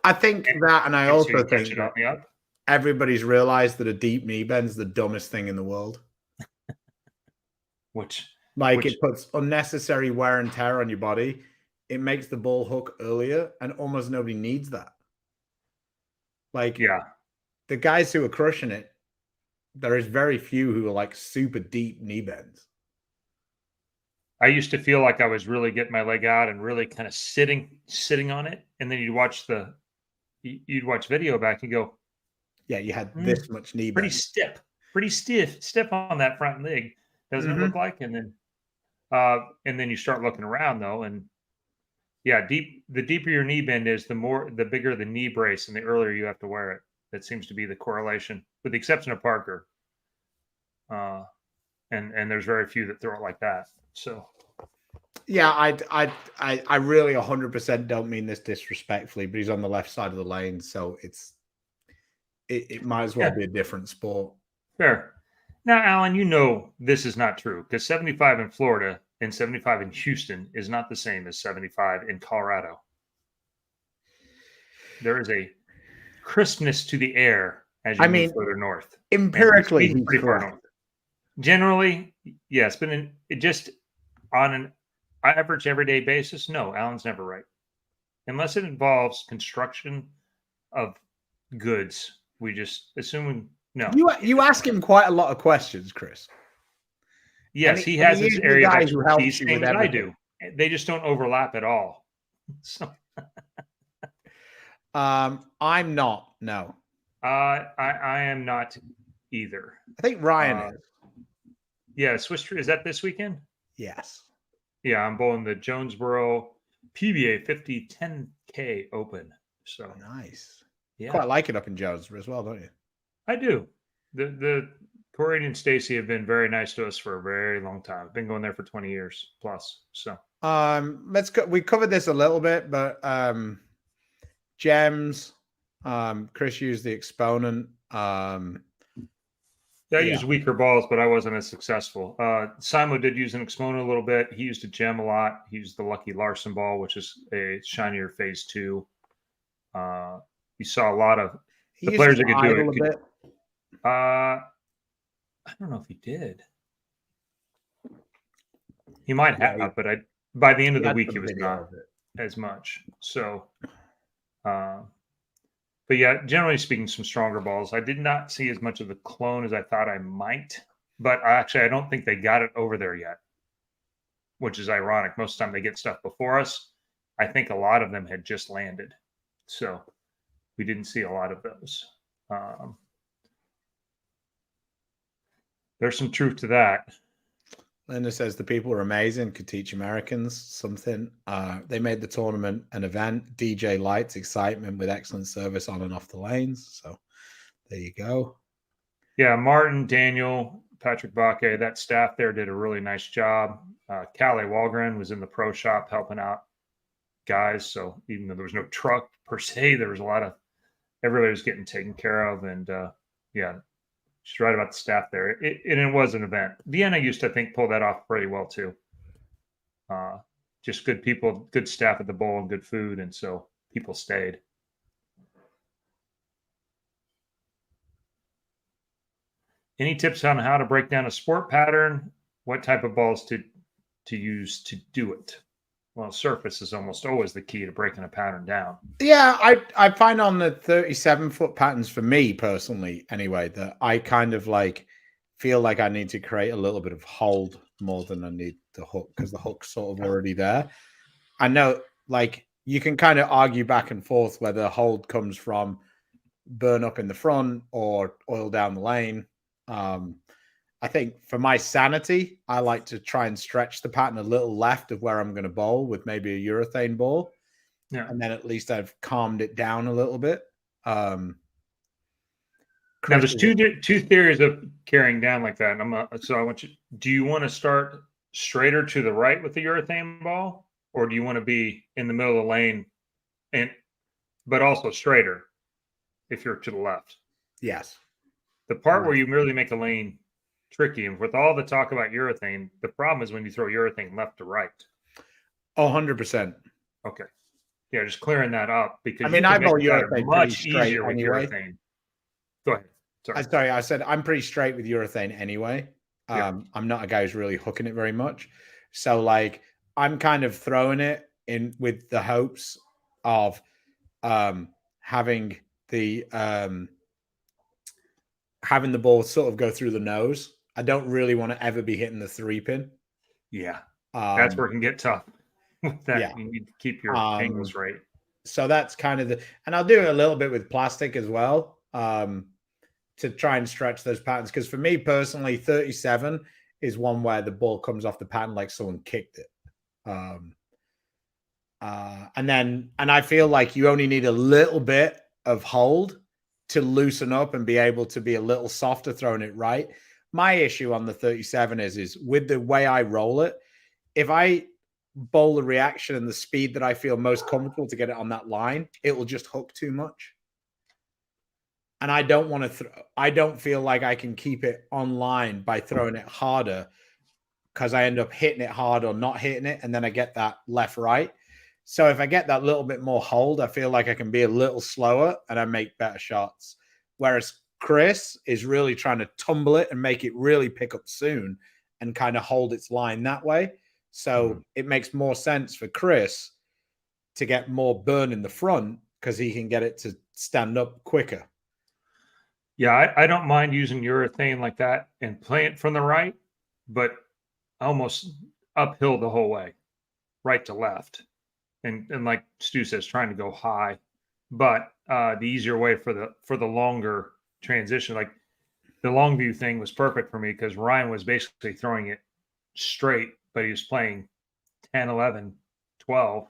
I think that, and I also think that everybody's realized that a deep knee bend's the dumbest thing in the world. Which it puts unnecessary wear and tear on your body. It makes the ball hook earlier, and almost nobody needs that. The guys who are crushing it, there is very few who are like super deep knee bends. I used to feel like I was really getting my leg out and really kind of sitting on it, and then you'd watch video back and go, yeah, you had this much knee bend. Pretty stiff on that front leg, doesn't it look like? And then you start looking around though, and yeah, the deeper your knee bend is, the bigger the knee brace and the earlier you have to wear it. That seems to be the correlation, with the exception of Parker. And there's very few that throw it like that. So yeah, I really 100% don't mean this disrespectfully, but he's on the left side of the lane, so it might as well be a different sport. Fair. Now, Alan, you know this is not true, because 75 in Florida and 75 in Houston is not the same as 75 in Colorado. There is a crispness to the air as you move further north. Empirically, he's pretty far north. Generally, yes, but just on an average everyday basis, no, Alan's never right. Unless it involves construction of goods, we just assume no. You ask him quite a lot of questions, Chris. Yes, he has his area of expertise, same as I do. They just don't overlap at all. So, I'm not. No, I am not either. I think Ryan is. Yeah, Swiss Tree, is that this weekend? Yes. Yeah, I'm bowling the Jonesboro PBA 50 10K Open. So nice. Yeah, quite like it up in Jonesboro as well, don't you? I do. The Corey and Stacy have been very nice to us for a very long time. I've been going there for 20 years plus. So we covered this a little bit, but gems. Chris used the exponent. I used weaker balls, but I wasn't as successful. Simo did use an exponent a little bit. He used a gem a lot. He used the Lucky Larson ball, which is a shinier phase 2. You saw a lot of the players that could do it. I don't know if he did. He might have, but by the end of the week, it was not as much. So, but yeah, generally speaking, some stronger balls. I did not see as much of the clone as I thought I might, but I don't think they got it over there yet, which is ironic. Most of the time they get stuff before us. I think a lot of them had just landed. So we didn't see a lot of those. There's some truth to that. Linda says the people are amazing, could teach Americans something. They made the tournament an event. DJ lights, excitement with excellent service on and off the lanes. So there you go. Yeah, Martin, Daniel, Patrick Baque, that staff there did a really nice job. Callie Walgren was in the pro shop helping out guys. So even though there was no truck per se, there was a lot of everybody was getting taken care of. And yeah, she's right about the staff there. It was an event. Vienna used to, I think, pull that off pretty well too. Just good people, good staff at the bowl, and good food, and so people stayed. Any tips on how to break down a sport pattern? What type of balls to use to do it? Well, surface is almost always the key to breaking a pattern down. Yeah, I find on the 37-foot patterns, for me personally anyway, that I kind of feel like I need to create a little bit of hold more than I need the hook, because the hook's sort of already there. I know you can kind of argue back and forth whether hold comes from burn up in the front or oil down the lane. I think for my sanity, I like to try and stretch the pattern a little left of where I'm going to bowl with maybe a urethane ball. Yeah. And then at least I've calmed it down a little bit. Now there's two theories of carrying down like that. And so I want you, do you want to start straighter to the right with the urethane ball, or do you want to be in the middle of the lane but also straighter if you're to the left? Yes. The part where you merely make a lane tricky, and with all the talk about urethane, the problem is when you throw urethane left to right. 100%. Okay. Yeah, just clearing that up, because I bowl urethane much easier with anyway. urethane. Go ahead. Sorry, I said I'm pretty straight with urethane anyway. I'm not a guy who's really hooking it very much. So I'm kind of throwing it in with the hopes of having the ball sort of go through the nose. I don't really want to ever be hitting the 3-pin. Yeah. That's where it can get tough. With that, yeah. You need to keep your angles right. So that's kind of and I'll do it a little bit with plastic as well, to try and stretch those patterns. Because for me personally, 37 is one where the ball comes off the pattern like someone kicked it. And I feel like you only need a little bit of hold to loosen up and be able to be a little softer throwing it right. My issue on the 37 is with the way I roll it, if I bowl the reaction and the speed that I feel most comfortable to get it on that line, it will just hook too much. And I don't want to I don't feel like I can keep it online by throwing it harder, because I end up hitting it hard or not hitting it, and then I get that left right. So if I get that little bit more hold, I feel like I can be a little slower and I make better shots. Whereas Chris is really trying to tumble it and make it really pick up soon and kind of hold its line that way. So it makes more sense for Chris to get more burn in the front because he can get it to stand up quicker. Yeah, I don't mind using urethane like that and playing it from the right, but almost uphill the whole way, right to left. And like Stu says, trying to go high. But the easier way for the longer transition, like the long view thing was perfect for me because Ryan was basically throwing it straight, but he was playing 10, 11, 12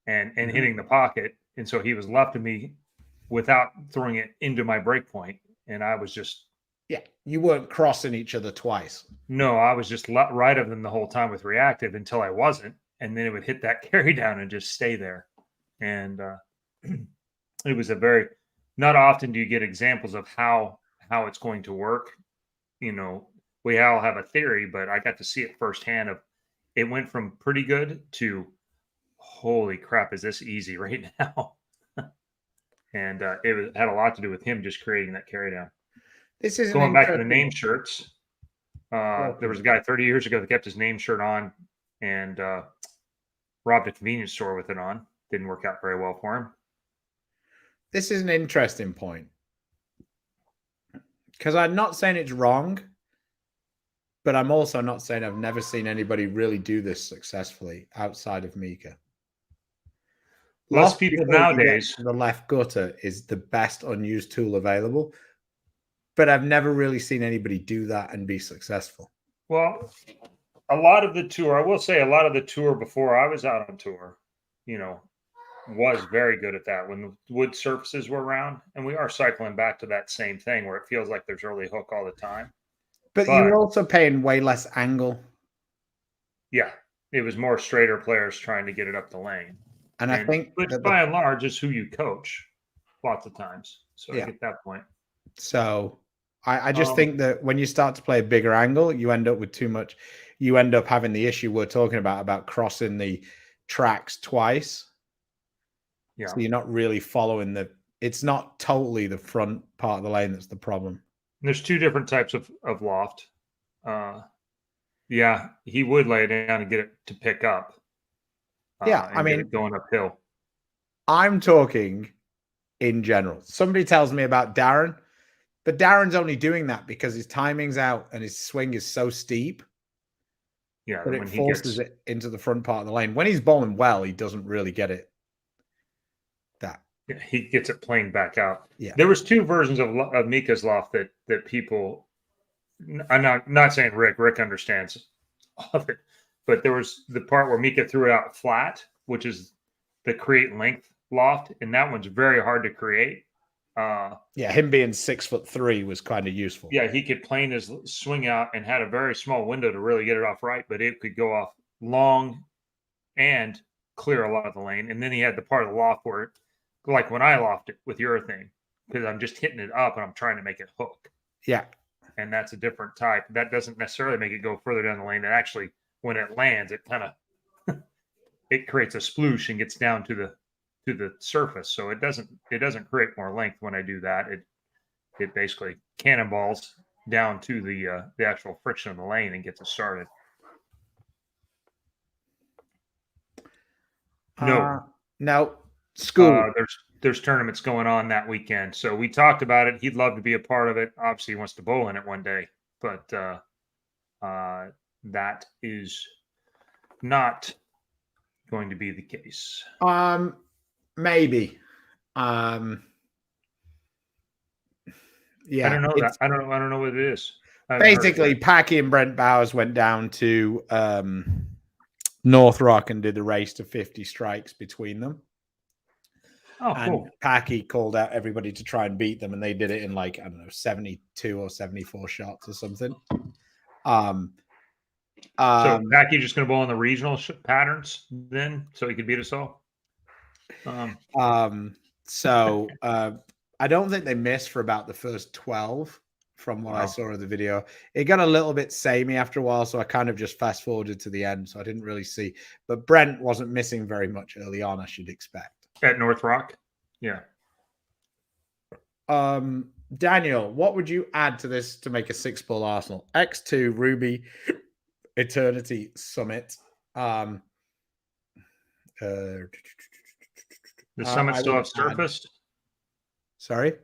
and hitting the pocket. And so he was left of me without throwing it into my break point. And I was just... Yeah, you weren't crossing each other twice. No, I was just right of them the whole time with reactive until I wasn't. And then it would hit that carry down and just stay there. And it was a very... Not often do you get examples of how it's going to work. You know, we all have a theory, but I got to see it firsthand. Of it went from pretty good to holy crap, is this easy right now? And it had a lot to do with him just creating that carry down. This is going back to the name shirts. There was a guy 30 years ago that kept his name shirt on and robbed a convenience store with it on. Didn't work out very well for him. This is an interesting point, because I'm not saying it's wrong, but I'm also not saying I've never seen anybody really do this successfully outside of Mika. Less people nowadays. The left gutter is the best unused tool available, but I've never really seen anybody do that and be successful. Well, a lot of the tour, I will say a lot of the tour before I was out on tour, you know, was very good at that when the wood surfaces were around. And we are cycling back to that same thing where it feels like there's early hook all the time. But you're also paying way less angle. Yeah. It was more straighter players trying to get it up the lane. And I think which by and large is who you coach lots of times. So I get that point. So I just think that when you start to play a bigger angle, you end up with too much. You end up having the issue we're talking about crossing the tracks twice. Yeah. So you're not really following it's not totally the front part of the lane that's the problem. There's two different types of loft. Yeah, he would lay it down and get it to pick up. Yeah, I mean, going uphill. I'm talking in general. Somebody tells me about Darren, but Darren's only doing that because his timing's out and his swing is so steep. Yeah, that it forces it into the front part of the lane. When he's bowling well, he doesn't really get it. Yeah, he gets it playing back out. Yeah, there was two versions of Mika's loft that people. I'm not saying Rick understands of it, but there was the part where Mika threw it out flat, which is the create length loft, and that one's very hard to create. Yeah, him being 6'3" was kind of useful. Yeah, he could plane his swing out and had a very small window to really get it off right, but it could go off long and clear a lot of the lane. And then he had the part of the loft where, like when I loft it with urethane, because I'm just hitting it up and I'm trying to make it hook. Yeah. And that's a different type. That doesn't necessarily make it go further down the lane. It actually, when it lands, it kind of it creates a sploosh and gets down to the surface. So it doesn't create more length when I do that. It basically cannonballs down to the actual friction of the lane and gets it started. No. School. There's tournaments going on that weekend. So we talked about it. He'd love to be a part of it. Obviously, he wants to bowl in it one day, but that is not going to be the case. Maybe. Yeah. I don't know that. I don't know what it is. Basically, Packy and Brent Bowers went down to North Rock and did the race to 50 strikes between them. Oh, and cool. Packy called out everybody to try and beat them, and they did it in like, I don't know, 72 or 74 shots or something. So Packy just going to bowl on the regional patterns then, so he could beat us all. So I don't think they missed for about the first 12 from what I saw of the video. It got a little bit samey after a while, so I kind of just fast forwarded to the end, so I didn't really see. But Brent wasn't missing very much early on, I should expect. At North Rock? Yeah. Daniel, what would you add to this to make a 6-ball Arsenal? X2, Ruby, Eternity, Summit. The Summit still have surface? Sorry?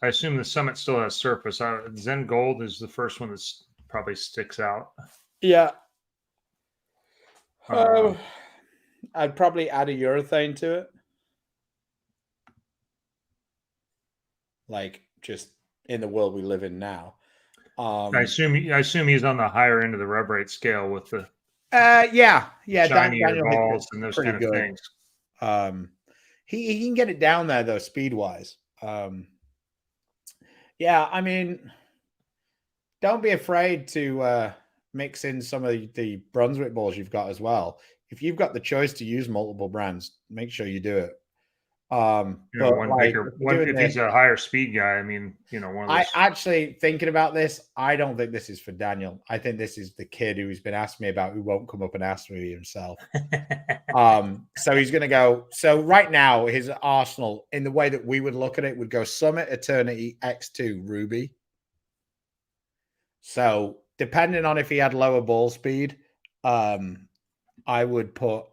I assume the Summit still has surface. Zen Gold is the first one that probably sticks out. Yeah. I'd probably add a urethane to it. Like, just in the world we live in now. I assume he's on the higher end of the rev rate scale with the shinier Daniel balls and those kind of things. He can get it down there though, speed wise. Yeah, I mean, don't be afraid to mix in some of the Brunswick balls you've got as well. If you've got the choice to use multiple brands, make sure you do it. If he's a higher speed guy, I mean, one of those. I actually, thinking about this, I don't think this is for Daniel. I think this is the kid who's been asked me about, who won't come up and ask me himself. So he's going to go. So right now, his Arsenal, in the way that we would look at it, would go Summit, Eternity, X2, Ruby. So depending on if he had lower ball speed, I would put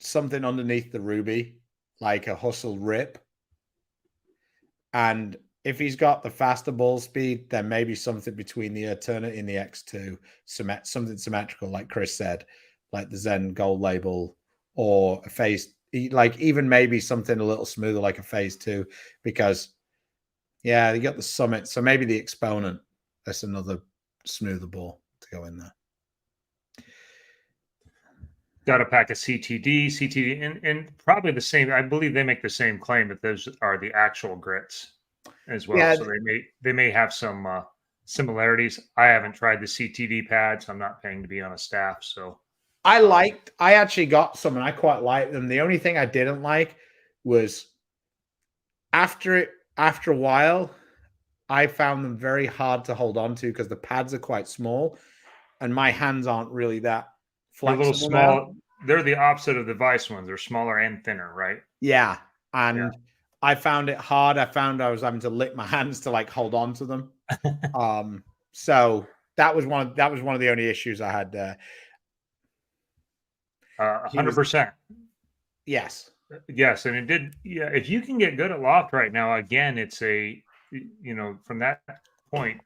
something underneath the Ruby, like a Hustle Rip. And if he's got the faster ball speed, then maybe something between the Eternity and the X2, something symmetrical, like Chris said, like the Zen Gold label, or a phase, like even maybe something a little smoother, like a phase 2, because yeah, you got the Summit. So maybe the Exponent, that's another smoother ball to go in there. Got a pack of CTD, and probably the same. I believe they make the same claim that those are the actual grits as well. Yeah, so they may have some similarities. I haven't tried the CTD pads. I'm not paying to be on a staff, so I actually got some, and I quite like them. The only thing I didn't like was after a while, I found them very hard to hold on to because the pads are quite small, and my hands aren't really that flexible. They're a little small. Now. They're the opposite of the Vice ones. They're smaller and thinner, right? Yeah. And I found it hard. I found I was having to lick my hands to like hold on to them. So that was one of the only issues I had there. 100%. Yes. Yes. And it did. Yeah. If you can get good at loft right now, again, it's from that point,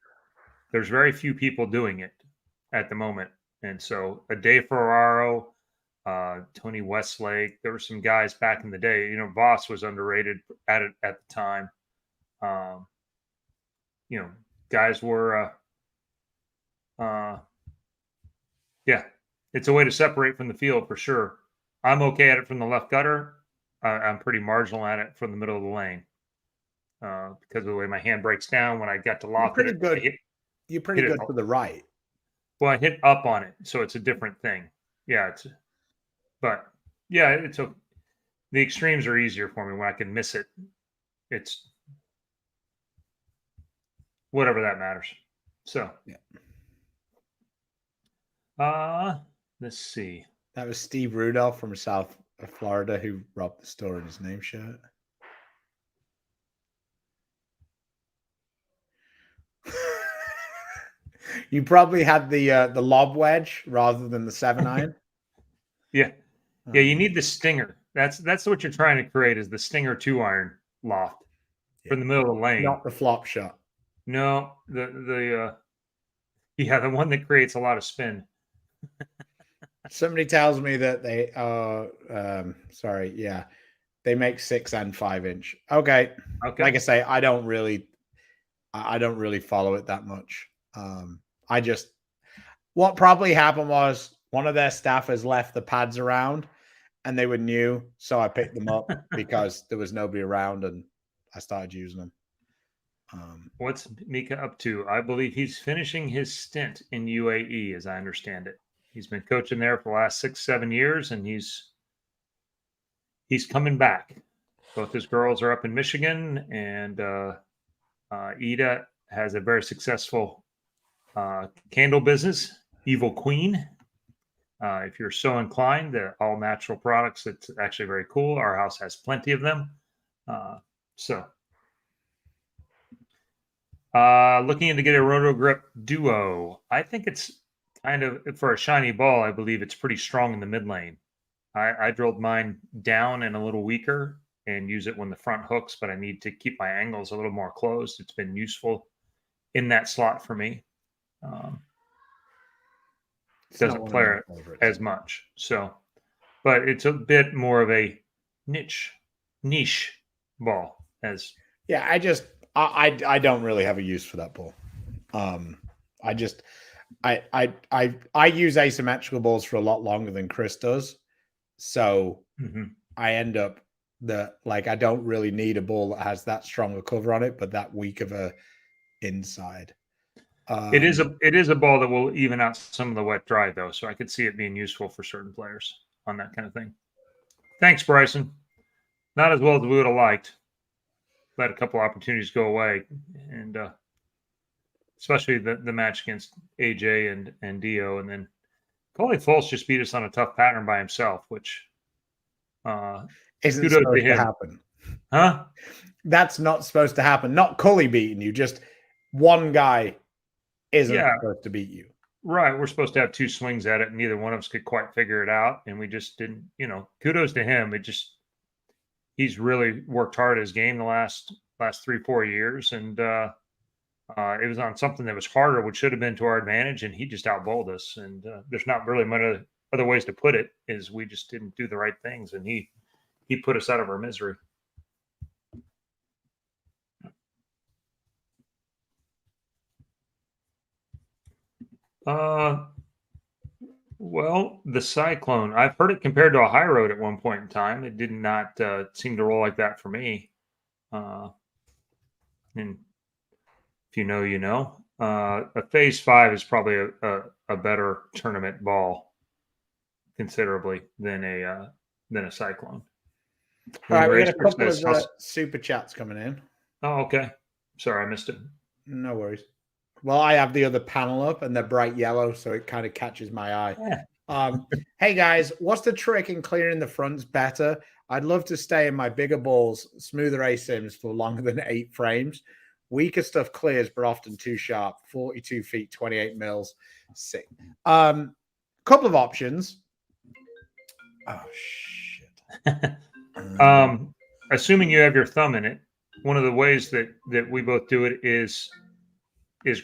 there's very few people doing it at the moment. And so a Dave Ferraro, Tony Westlake, there were some guys back in the day. Voss was underrated at the time. Guys were, it's a way to separate from the field for sure. I'm okay at it from the left gutter. I'm pretty marginal at it from the middle of the lane because of the way my hand breaks down when I get to loft. You're pretty good to the right. Well, I hit up on it, so it's a different thing. Yeah, the extremes are easier for me when I can miss it. It's whatever that matters. So, let's see. That was Steve Rudolph from South Florida who robbed the store in his name shirt. You probably had the lob wedge rather than the 7-iron. Yeah. You need the stinger. That's what you're trying to create is the stinger 2-iron loft from the middle of the lane. Not the flop shot. No, the one that creates a lot of spin. Somebody tells me that they they make 6 and 5-inch. Okay. Like I say, I don't really follow it that much. What probably happened was one of their staffers left the pads around and they were new, so I picked them up because there was nobody around, and I started using them. What's Mika up to? I believe he's finishing his stint in UAE, as I understand it. He's been coaching there for the last 6-7 years, and he's coming back. Both his girls are up in Michigan, and Ida has a very successful candle business, Evil Queen. If you're so inclined, they're all natural products. It's actually very cool. Our house has plenty of them. Looking to get a Roto Grip Duo. I think it's kind of, for a shiny ball, I believe it's pretty strong in the mid lane. I drilled mine down and a little weaker and use it when the front hooks, but I need to keep my angles a little more closed. It's been useful in that slot for me. Doesn't flare it as much. So, but it's a bit more of a niche ball. As yeah, I don't really have a use for that ball. I use asymmetrical balls for a lot longer than Chris does, so I end up I don't really need a ball that has that strong a cover on it, but that weak of a inside. It is a ball that will even out some of the wet dry, though, so I could see it being useful for certain players on that kind of thing. Thanks, Bryson. Not as well as we would have liked. Let a couple opportunities go away, and especially the match against AJ and Dio, and then Coley False just beat us on a tough pattern by himself, which isn't supposed to happen. Huh? That's not supposed to happen. Not Cully beating you, just one guy isn't supposed to beat you. Right. We're supposed to have two swings at it, and neither one of us could quite figure it out. And we just didn't, kudos to him. He's really worked hard at his game the last 3-4 years. And it was on something that was harder, which should have been to our advantage. And he just outbowled us. And there's not really many other ways to put it, is we just didn't do the right things. And he put us out of our misery. Well, the Cyclone, I've heard it compared to a high road at one point in time. It did not seem to roll like that for me. And if you know, you know. A Phase 5 is probably a better tournament ball considerably than a Cyclone. All right, we got a couple of super chats coming in. Oh, okay. Sorry, I missed it. No worries. Well, I have the other panel up, and they're bright yellow, so it kind of catches my eye. Yeah. Hey, guys, what's the trick in clearing the fronts better? I'd love to stay in my bigger balls, smoother ASIMs for longer than 8 frames. Weaker stuff clears, but often too sharp. 42 feet, 28 mils. Sick. Couple of options. Oh, shit. Assuming you have your thumb in it, one of the ways that we both do it is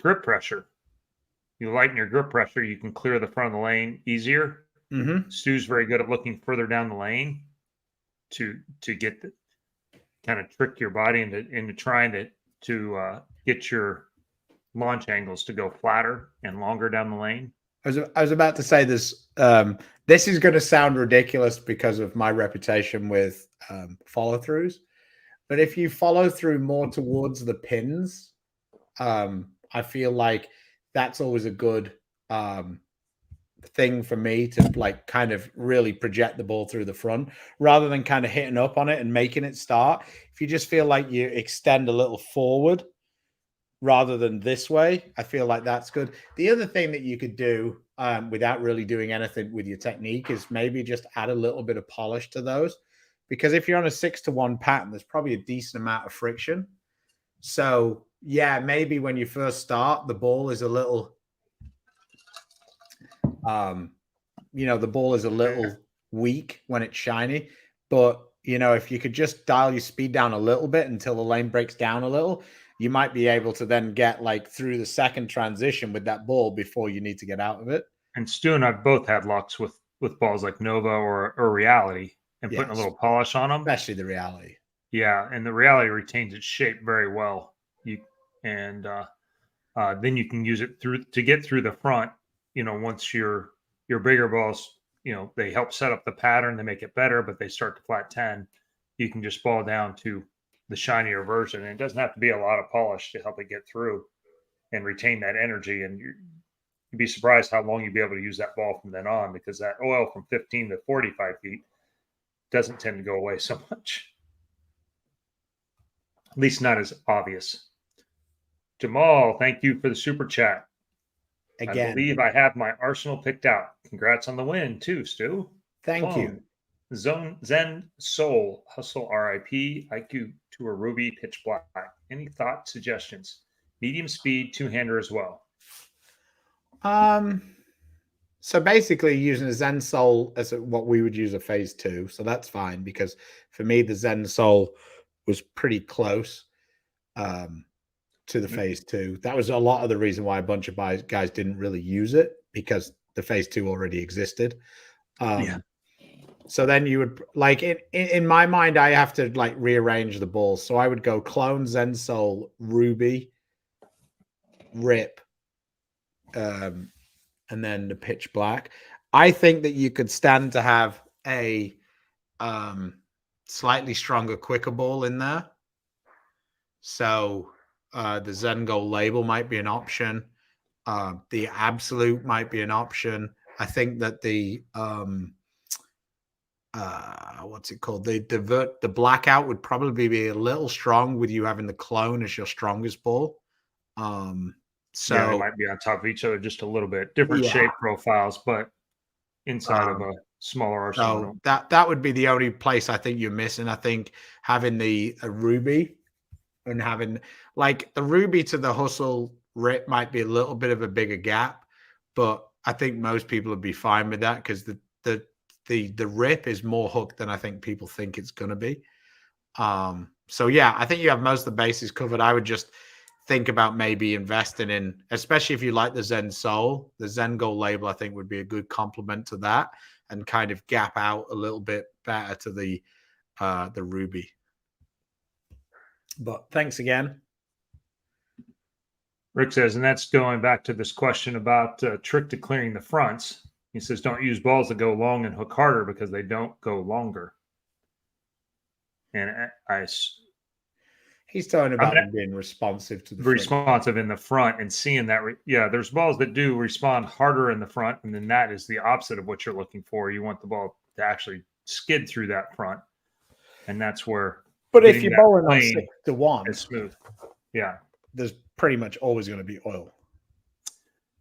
grip pressure. You lighten your grip pressure, you can clear the front of the lane easier. Stu's very good at looking further down the lane to get kind of trick your body into trying to get your launch angles to go flatter and longer down the lane. I was about to say this. This is going to sound ridiculous because of my reputation with follow-throughs, but if you follow through more towards the pins, I feel like that's always a good thing for me to kind of really project the ball through the front rather than kind of hitting up on it and making it start. If you just feel like you extend a little forward rather than this way, I feel like that's good. The other thing that you could do without really doing anything with your technique is maybe just add a little bit of polish to those, because if you're on a 6-to-1 pattern, there's probably a decent amount of friction. So yeah, maybe when you first start, the ball is a little, the ball is a little weak when it's shiny. But, if you could just dial your speed down a little bit until the lane breaks down a little, you might be able to then get through the second transition with that ball before you need to get out of it. And Stu and I both had lucks with balls like Nova or Reality and putting a little polish on them. Especially the Reality. Yeah, and the Reality retains its shape very well. Then you can use it to get through the front. Once your bigger balls they help set up the pattern, they make it better, but they start to flat 10. You can just ball down to the shinier version. And it doesn't have to be a lot of polish to help it get through and retain that energy. And you'd be surprised how long you'd be able to use that ball from then on, because that oil from 15 to 45 feet doesn't tend to go away so much. At least not as obvious. Jamal, thank you for the super chat. Again, I believe I have my arsenal picked out. Congrats on the win, too, Stu. Thank you. Zen Soul, Hustle RIP, IQ Tour Ruby, Pitch Black. Any thought suggestions? Medium speed, two-hander as well. So basically using a Zen Soul as what we would use a phase 2. So that's fine, because for me, the Zen Soul was pretty close to the phase 2. That was a lot of the reason why a bunch of guys didn't really use it, because the phase 2 already existed. So then you would, like, in my mind, I have to like rearrange the balls. So I would go clone, Zen Soul, Ruby, Rip, and then the Pitch Black. I think that you could stand to have a slightly stronger, quicker ball in there. So the Zen Gold label might be an option. The Absolute might be an option. I think that the what's it called? The Blackout would probably be a little strong with you having the clone as your strongest ball. So they might be on top of each other just a little bit. Different shape profiles, but inside of a smaller arsenal. So that would be the only place I think you're missing. I think having the Ruby and having like the Ruby to the Hustle Rip might be a little bit of a bigger gap, but I think most people would be fine with that, because the Rip is more hooked than I think people think it's going to be. So yeah, I think you have most of the bases covered. I would just think about maybe investing in, especially if you like the Zen Soul, the Zen Gold label, I think would be a good complement to that, and kind of gap out a little bit better to the Ruby. But thanks again. Rick says, and that's going back to this question about trick to clearing the fronts. He says, don't use balls that go long and hook harder, because they don't go longer. And he's talking about being responsive to the responsive in the front and seeing that. There's balls that do respond harder in the front, and then that is the opposite of what you're looking for. You want the ball to actually skid through that front, and that's where. But if you're bowling on 6-1, it's smooth. Yeah, there's pretty much always going to be oil.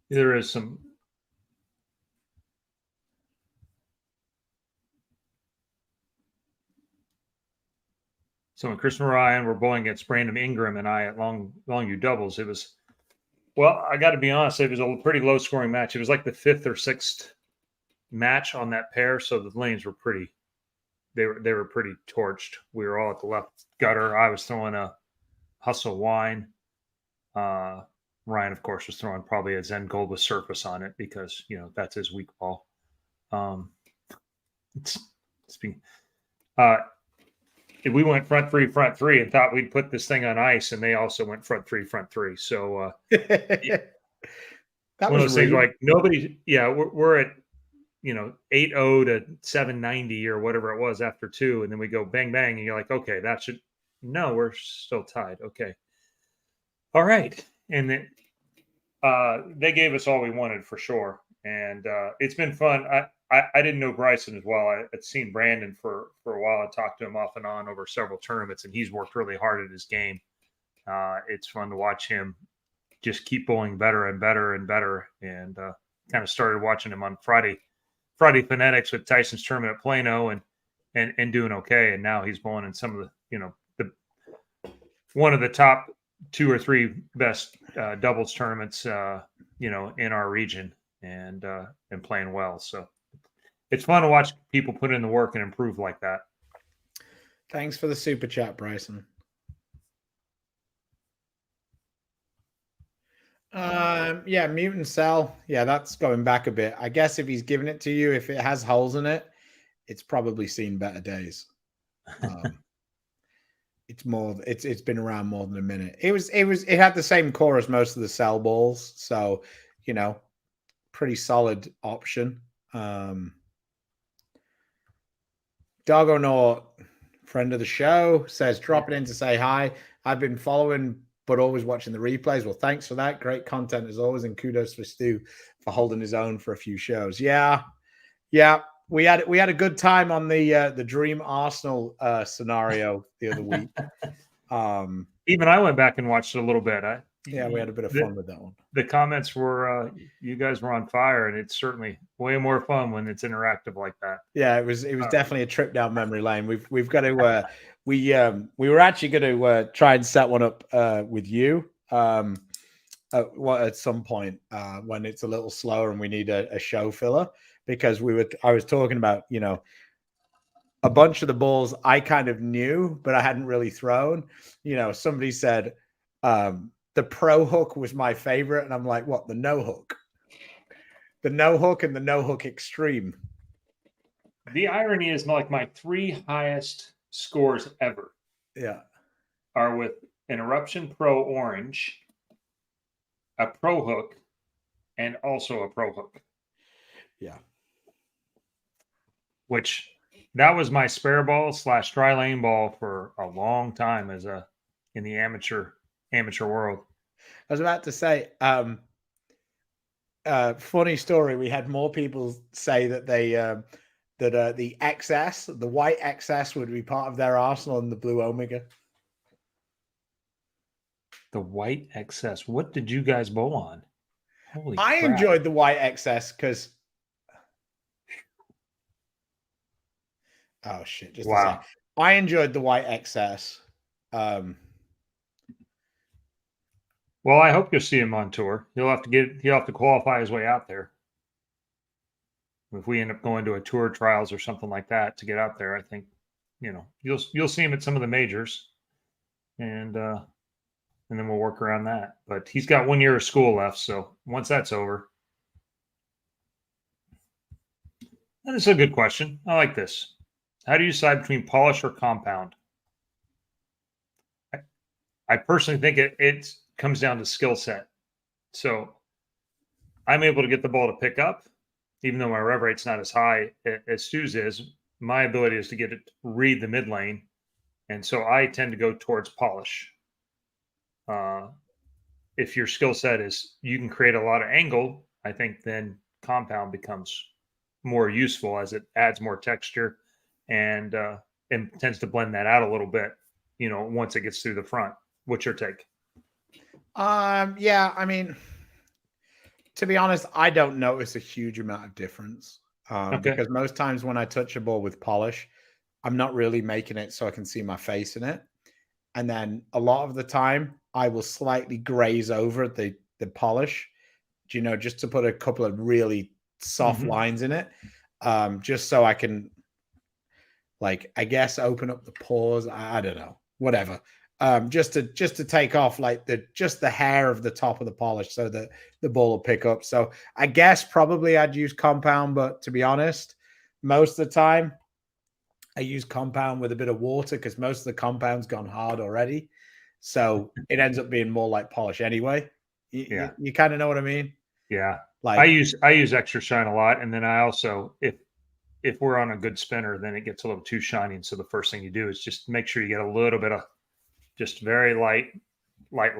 There is some. So when Chris Ryan were bowling against Brandon Ingram and I at Long U doubles, it was, well, I got to be honest, it was a pretty low scoring match. It was like the 5th or 6th match on that pair, so the lanes were pretty. They were pretty torched. We were all at the left gutter. I was throwing a Hustle Wine. Ryan, of course, was throwing probably a Zen Gold with surface on it, because that's his weak ball. We went front three, and thought we'd put this thing on ice, and they also went front three. So that one of those things like nobody. Yeah, we're at 8-0 to 790 or whatever it was after 2, and then we go bang bang, and you're like, okay, that should. No, we're still tied. Okay, all right, and then they gave us all we wanted for sure, and it's been fun. I didn't know Bryson as well. I had seen Brandon for a while. I talked to him off and on over several tournaments, and he's worked really hard at his game. It's fun to watch him just keep bowling better and better and better. And kind of started watching him on Friday Phonetics with Tyson's tournament at Plano, and doing okay. And now he's bowling in some of the one of the top 2 or 3 best doubles tournaments in our region, and playing well. So it's fun to watch people put in the work and improve like that. Thanks for the super chat, Bryson. Mutant Cell. Yeah, that's going back a bit. I guess if he's giving it to you, if it has holes in it, it's probably seen better days. It's been around more than a minute. It had the same core as most of the Cell balls, so pretty solid option. Doggonaut, friend of the show, says dropping in to say hi. I've been following but always watching the replays. Well, thanks for that. Great content as always, and kudos for Stu for holding his own for a few shows. Yeah. We had a good time on the Dream Arsenal scenario the other week. Even I went back and watched it a little bit. Yeah, we had a bit of fun with that one. The comments were you guys were on fire, and it's certainly way more fun when it's interactive like that. Yeah, it was definitely a trip down memory lane. We've got to we were actually going to try and set one up with you at some point when it's a little slower and we need a show filler, because I was talking about, you know, a bunch of the balls I kind of knew but I hadn't really thrown. You know, somebody said the pro hook was my favorite, and I'm like, what, the no hook? The no hook and the no hook extreme. The irony is, like, my 3 highest scores ever are with an Eruption Pro Orange, a Pro Hook, and also a Pro Hook. Yeah. Which that was my spare ball / dry lane ball for a long time in the amateur world. I was about to say, funny story. We had more people say that they that the XS, the white XS, would be part of their arsenal than the blue Omega. The white XS. What did you guys bowl on? Holy I crap. enjoyed the white XS because. Oh shit! Just wow. A sec. I enjoyed the white XS. Well, I hope you'll see him on tour. He'll have to qualify his way out there. If we end up going to a tour trials or something like that to get out there, I think, you know, you'll see him at some of the majors, and then we'll work around that. But he's got 1 year of school left, so once that's over, that is a good question. I like this. How do you decide between polish or compound? I personally think it comes down to skill set. So I'm able to get the ball to pick up, even though my rev rate's not as high as Stu's is. My ability is to get it, read the mid lane. And so I tend to go towards polish. If your skill set is you can create a lot of angle, I think then compound becomes more useful as it adds more texture and tends to blend that out a little bit, you know, once it gets through the front. What's your take? Yeah, I mean, to be honest, I don't notice a huge amount of difference because most times when I touch a ball with polish, I'm not really making it so I can see my face in it. And then a lot of the time I will slightly graze over the polish, you know, just to put a couple of really soft lines in it, just so I can, like, I guess, open up the pores. I don't know, whatever. Just to take off like the hair of the top of the polish so that the ball will pick up. So I guess probably I'd use compound, but to be honest, most of the time I use compound with a bit of water because most of the compound's gone hard already. So it ends up being more like polish anyway. You kind of know what I mean? Yeah. Like I use extra shine a lot. And then I also, if we're on a good spinner, then it gets a little too shiny. And so the first thing you do is just make sure you get a little bit of just very light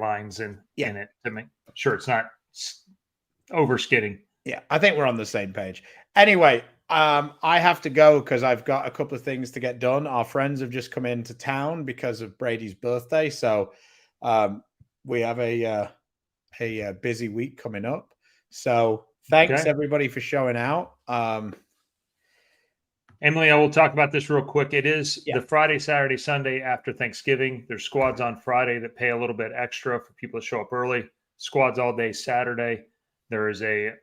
lines in it to make sure it's not over skidding. Yeah, I think we're on the same page. Anyway, I have to go because I've got a couple of things to get done. Our friends have just come into town because of Brady's birthday, so we have a busy week coming up. So thanks everybody for showing out. Emily, I will talk about this real quick. It is the Friday, Saturday, Sunday after Thanksgiving. There's squads on Friday that pay a little bit extra for people to show up early. Squads all day Saturday. There is an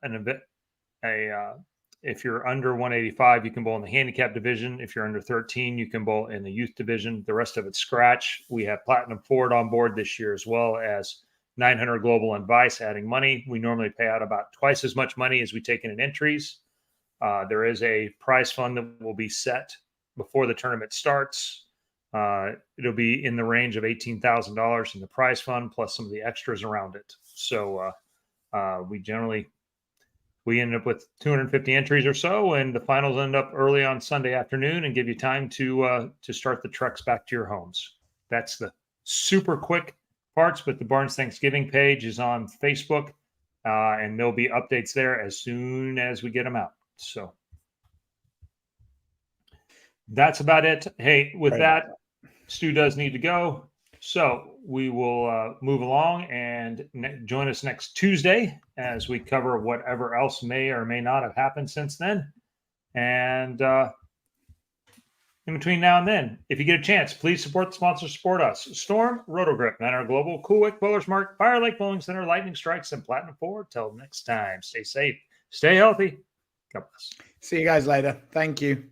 event. If you're under 185, you can bowl in the handicap division. If you're under 13, you can bowl in the youth division. The rest of it's scratch. We have Platinum Ford on board this year, as well as 900 Global and Vice adding money. We normally pay out about twice as much money as we take in entries. There is a prize fund that will be set before the tournament starts. It'll be in the range of $18,000 in the prize fund, plus some of the extras around it. So we we end up with 250 entries or so, and the finals end up early on Sunday afternoon and give you time to start the trucks back to your homes. That's the super quick parts, but the Barnes Thanksgiving page is on Facebook, and there'll be updates there as soon as we get them out. So that's about it. Hey, with that, Stu does need to go. So we will move along and join us next Tuesday as we cover whatever else may or may not have happened since then. And in between now and then, if you get a chance, please support the sponsors, support us. Storm, Rotogrip, Manor Global, Cool Wick, Bowlers Mark, Fire Lake Bowling Center, Lightning Strikes, and Platinum Forward. Till next time, stay safe, stay healthy. God bless. See you guys later. Thank you.